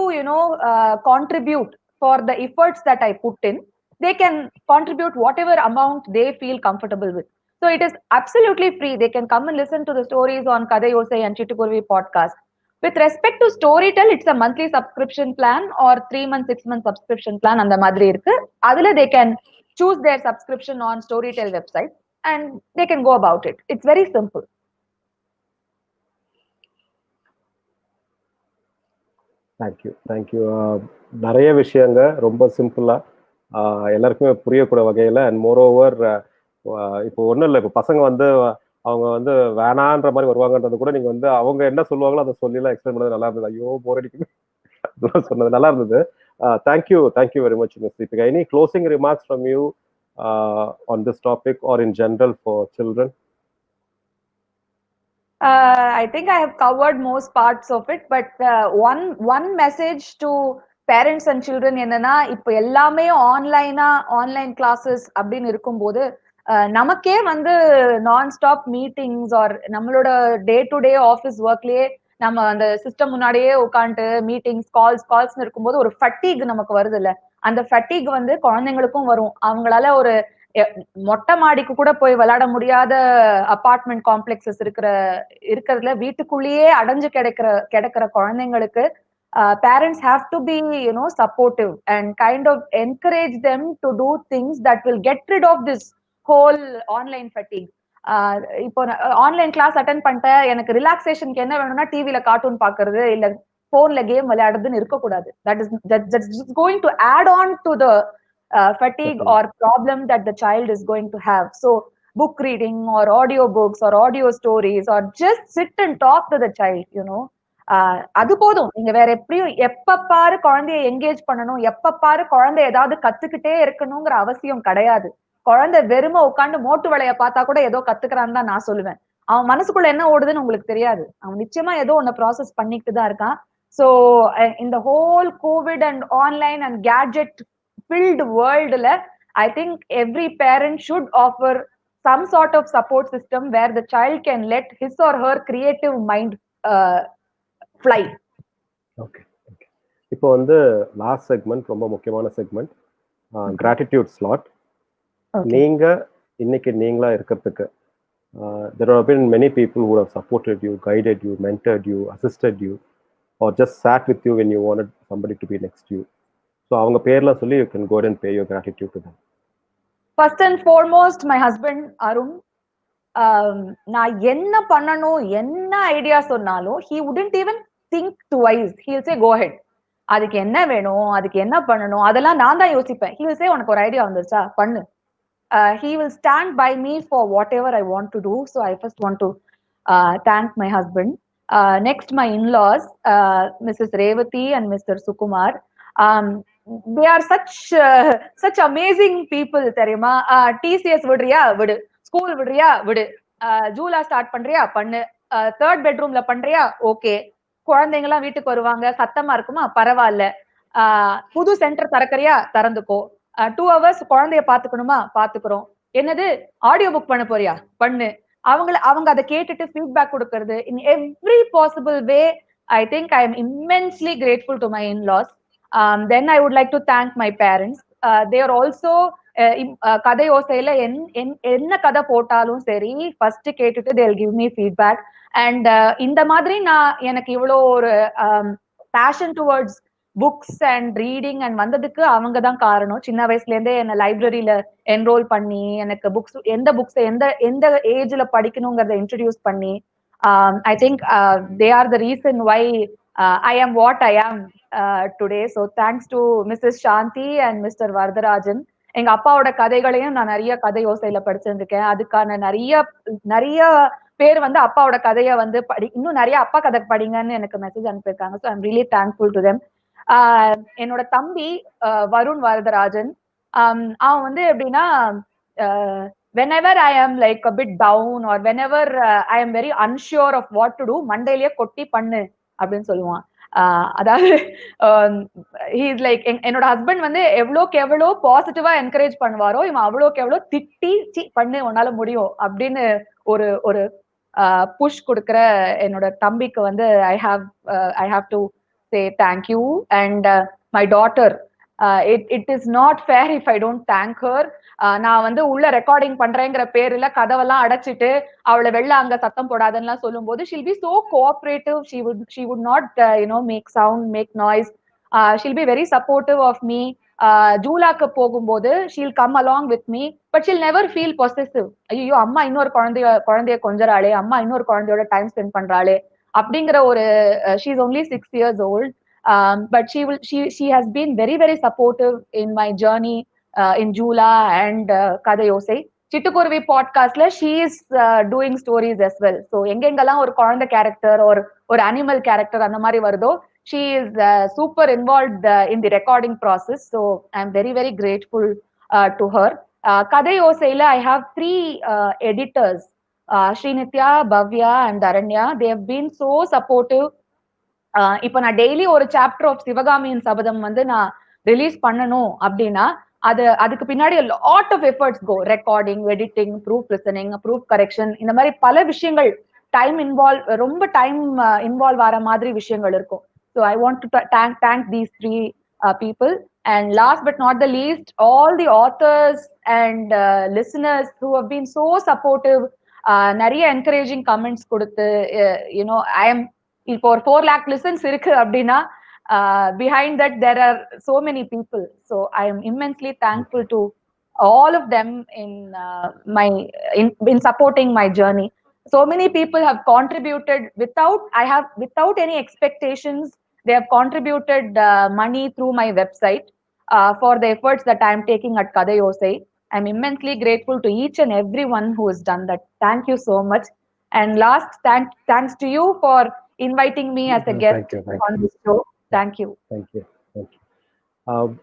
contribute for the efforts that I put in, they can contribute whatever amount they feel comfortable with. So it is absolutely free. They can come and listen to the stories on Kadai Osai and Chittukurvi podcast. With respect to Storytel, it's a monthly subscription plan or 3 month, 6 month subscription plan. And the madri irukku. Adula they can choose their subscription on Storytel website and they can go about it. It's very simple. Thank you. நிறைய விஷயங்க ரொம்ப சிம்பிளா எல்லாருக்குமே புரியக்கூடிய வகையில அண்ட் மோர் ஓவர் இப்போ ஒன்றும் இல்லை, இப்போ பசங்க வந்து அவங்க வந்து வேணான்ற மாதிரி வருவாங்கன்றது கூட நீங்க வந்து அவங்க என்ன சொல்லுவாங்களோ அதை சொல்லலாம் எக்ஸ்பிளைன் பண்ணது நல்லா இருந்தது. ஐயோ போர் அடிக்குது அதெல்லாம் சொன்னது நல்லா இருந்தது. Thank you very much miss Deepika. Any closing remarks from you on this topic R in general for children? I think I have covered most parts of it, but one message to parents and children என்னன்னா, இப்போ எல்லாமே ஆன்லைன் கிளாஸஸ் அப்படின்னு இருக்கும்போது நமக்கே வந்து நான் ஸ்டாப் மீட்டிங்ஸ் ஆர் நம்மளோட டே டு டே ஆஃபீஸ் ஒர்க்லயே நம்ம அந்த சிஸ்டம் முன்னாடியே உட்காந்துட்டு மீட்டிங்ஸ் கால்ஸ் இருக்கும்போது ஒரு ஃபட்டீக் நமக்கு வருது இல்ல, அந்த ஃபட்டீக் வந்து குழந்தைங்களுக்கும் வரும். அவங்களால ஒரு மொட்டை மாடிக்கு கூட போய் விளையாட முடியாத அபார்ட்மெண்ட் காம்ப்ளெக்ஸஸ் இருக்கிறதுல வீட்டுக்குள்ளேயே அடைஞ்சு கிடக்கிற குழந்தைங்களுக்கு parents have to be supportive and kind of encourage them to do things that will get rid of this whole online fatigue. இப்போ ஆன்லைன் கிளாஸ் அட்டென்ட் பண்ணிட்டேன், எனக்கு ரிலாக்ஸேஷனுக்கு என்ன வேணும்னா டிவில கார்ட்டூன் பாக்குறது இல்ல போன்ல கேம் விளையாடுறதுன்னு இருக்கக்கூடாது. That is going to add on to the fatigue or problem that the child is going to have. So book reading or audio books or audio stories or just sit and talk to the child. அது போதும். நீங்க வேற எப்படியும் எப்ப பாரு குழந்தைய என்கேஜ் பண்ணணும், எப்ப பாரு குழந்தை ஏதாவது கத்துக்கிட்டே இருக்கணுங்கிற அவசியம் கிடையாது. குழந்தை வெறுமை உட்காந்து மோட்டு வேலைய பார்த்தா கூட ஏதோ கத்துக்கிறான்னு தான் நான் சொல்லுவேன். அவன் மனசுக்குள்ள என்ன ஓடுதுன்னு உங்களுக்கு தெரியாது. அவன் நிச்சயமா ஏதோ ஒன்னு ப்ராசஸ் பண்ணிட்டு தான் இருக்கான். சோ இந்த whole Covid and online and gadget filled world la, I think every parent should offer some sort of support system where the child can let his or her creative mind fly. Okay. இப்போ வந்து லாஸ்ட் செக்மெண்ட் ரொம்ப முக்கியமான செக்மெண்ட், கிராட்டிடியூட் ஸ்லாட். நீங்க இன்னைக்கு நீங்களா இருக்கிறதுக்கு there have been many people who have supported you, guided you, mentored you, assisted you, or just sat with you when you wanted somebody to be next to you. So அவங்க பேர்லாம் சொல்லி you can go ahead and pay your gratitude to them. First and foremost, my husband Arun. நான் என்ன பண்ணணும், என்ன ஐடியா சொன்னாலும் he wouldn't even think twice. He'll say go ahead. அதுக்கு என்ன வேணும், அதுக்கு என்ன பண்ணணும், அதெல்லாம் நான் தான் யோசிப்பேன். He will say உனக்கு ஒரு ஐடியா வந்துருச்சா பண்ணு. He will stand by me for whatever I want to do. So I first want to thank my husband. Next, my in-laws, Mrs. Revati and Mr. Sukumar. They are such amazing people. தெரியுமா? TCS விடுறியா விடு, ஸ்கூல் விடுறியா விடு, ஜூலா ஸ்டார்ட் பண்றியா பண்ணு, தேர்ட் பெட்ரூம்ல பண்றியா ஓகே, குழந்தைங்க எல்லாம் வீட்டுக்கு வருவாங்க சத்தமா இருக்குமா பரவாயில்ல, புது சென்டர் திறக்கறியா திறந்துக்கோ, 2 hours குழந்தைய பாத்துக்கணுமா பாத்துக்கிறோம், என்னது ஆடியோ புக் பண்ண போறியா பண்ணு. அவங்க அதை கேட்டுட்டு ஃபீட்பேக் கொடுக்கறது in every possible way. I think I am immensely grateful to my in-laws. Then I would like to thank my parents. They are also கதை ஓசையில என்ன கதை போட்டாலும் சரி ஃபர்ஸ்ட் கேட்டுட்டு they'll give me feedback. And இந்த மாதிரி நான் எனக்கு இவ்வளோ ஒரு fashion towards books and reading and வந்ததுக்கு அவங்க தான் காரணம். சின்ன வயசுல இருந்தே என்ன லைப்ரரியில என்ரோல் பண்ணி எனக்கு எந்த புக்ஸ் எந்த ஏஜ்ல படிக்கணுங்கிறத இன்ட்ரடியூஸ் பண்ணி, I think they are the reason why I am what I am today. So thanks to Mrs Shanthi and Mr Varadarajan. எங்க அப்பாவோட கதைகளையும் நான் நிறைய கதை யோசையில படிச்சிருந்திருக்கேன். அதுக்கான நிறைய பேர் வந்து அப்பாவோட கதையை வந்து இன்னும் நிறைய அப்பா கதை படிங்கன்னு எனக்கு மெசேஜ் அனுப்பியிருக்காங்க. So I'm really thankful to them. என்னோட தம்பி வருண் வரதராஜன், அவன் வந்து எப்படின்னா whenever I am like a bit down or whenever I am very unsure of what to do, மண்டையிலேயே கொட்டி பண்ணு அப்படின்னு சொல்லுவான். அதாவது ஹீஸ் லைக் என்னோட ஹஸ்பண்ட் வந்து எவ்வளோக்கு எவ்வளோ பாசிட்டிவா என்கரேஜ் பண்ணுவாரோ இவன் அவ்வளோக்கு எவ்வளோ திட்டி பண்ணு உன்னால முடியும் அப்படின்னு ஒரு ஒரு புஷ் கொடுக்குற என்னோட தம்பிக்கு வந்து I have to say thank you. And my daughter, it is not fair if I don't thank her. நான் வந்து உள்ள ரெக்கார்டிங் பண்றேங்கிற பேர்ல கதவெல்லாம் அடைச்சிட்டு அவளை வெளில அங்க சத்தம் போடாதுன்னு சொல்லும் போது she'll be so cooperative. She would not make sound, make noise. She'll be very supportive of me. ஜூலாக்கு போகும்போது she'll come along with me, but she'll never feel possessive. ஐயோ அம்மா இன்னொரு குழந்தைய கொஞ்சறாளே, அம்மா இன்னொரு குழந்தையோட டைம் ஸ்பெண்ட் பண்றாளே அப்படிங்கிற ஒரு she's only 6 years old. But she has been very very supportive in my journey in Jula and கதையோசை. சிட்டுக்குருவி பாட்காஸ்ட்ல she is doing stories as well. So எங்கெங்கெல்லாம் ஒரு குழந்தை கேரக்டர் ஒரு அனிமல் கேரக்டர் அந்த மாதிரி வருதோ, she is super involved in the recording process. So I'm very very grateful to her. கதையோசையில I have 3 editors, Srinitya, Bhavya and Aranya. They have been so supportive. இப்போ நான் டெய்லி ஒரு சாப்டர் ஆஃப் சிவகாமியின் சபதம் வந்து நான் ரிலீஸ் பண்ணணும் அப்படின்னா அதுக்கு பின்னாடி lot of efforts go. Recording, editing, proof listening, proof correction, இந்த மாதிரி பல விஷயங்கள் ரொம்ப டைம் இன்வால்வ் ஆகிற மாதிரி விஷயங்கள் இருக்கும். So I want to thank these 3 people. And last but not the least, all the authors and listeners who have been so supportive. நிறைய என்கரேஜிங் கமெண்ட்ஸ் கொடுத்து, ஐ எம் இப்போ ஒரு 4 lakh listens இருக்கு அப்படின்னா behind that there are so many people. So I am immensely thankful to all of them in supporting my journey. So many people have contributed without any expectations. They have contributed money through my website for the efforts that I am taking at Kadayosai. I'm immensely grateful to each and everyone who has done that. Thank you so much. And last, thanks to you for inviting me as a guest on this show. Thank you.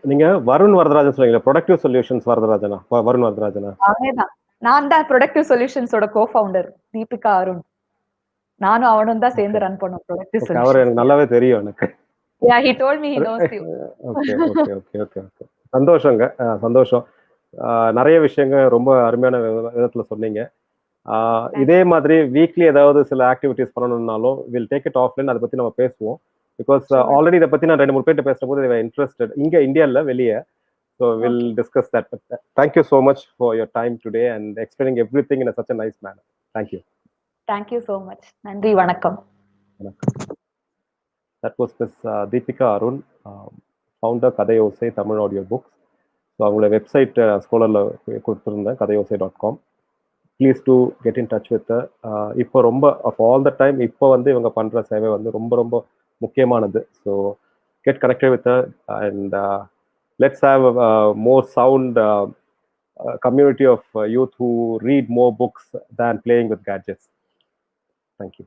நீங்க வருண் வரதராஜன் சொல்றீங்க, ப்ரொடக்டிவ் சொல்யூஷன்ஸ் வரதராஜனா? வருண் வரதராஜனா? அதேதான். நான் தான் ப்ரொடக்டிவ் சொல்யூஷன்ஸோட கோ-ஃபவுண்டர், தீபிகா அருண். நானும் அவனும் தான் சேர்ந்து ரன் பண்ணோம் ப்ரொடக்டிவ் சொல்யூஷன்ஸ். அவர் எனக்கு நல்லாவே தெரியும் எனக்கு. Yeah, he told me he knows you. Okay. சந்தோஷங்க, சந்தோஷம். நிறைய விஷயங்கள் ரொம்ப அருமையான விதத்துல சொன்னீங்க. இதே மாதிரி வீக்லி ஏதாவது சில ஆக்டிவிட்டிஸ் பண்ணணும்னாலும் வில் டேக் இட் ஆஃப்லைன், அதை பத்தி நம்ம பேசுவோம். பிகாஸ் ஆல்ரெடி இதை பத்தி நான் 2-3 பேர்ட்ட பேசும்போது இன்ட்ரெஸ்டட் இங்க இந்தியால வெளியே. So will discuss that. Thank you so much for your time today and explaining everything in such a nice manner. Thank you so much. நன்றி, வணக்கம். That was Ms. Deepika Arun, founder Kadayosai Tamil Audio Books. So அவங்களோட வெப்சைட் ஸ்கோலரில் கொடுத்துருந்தேன், kadayosai.com. Please to get in touch with. இப்போ ரொம்ப ஆஃப் ஆல் த டைம் இப்போ வந்து இவங்க பண்ணுற சேவை வந்து ரொம்ப ரொம்ப முக்கியமானது. So get connected with and let's have more sound community of youth who read more books than playing with gadgets. Thank you.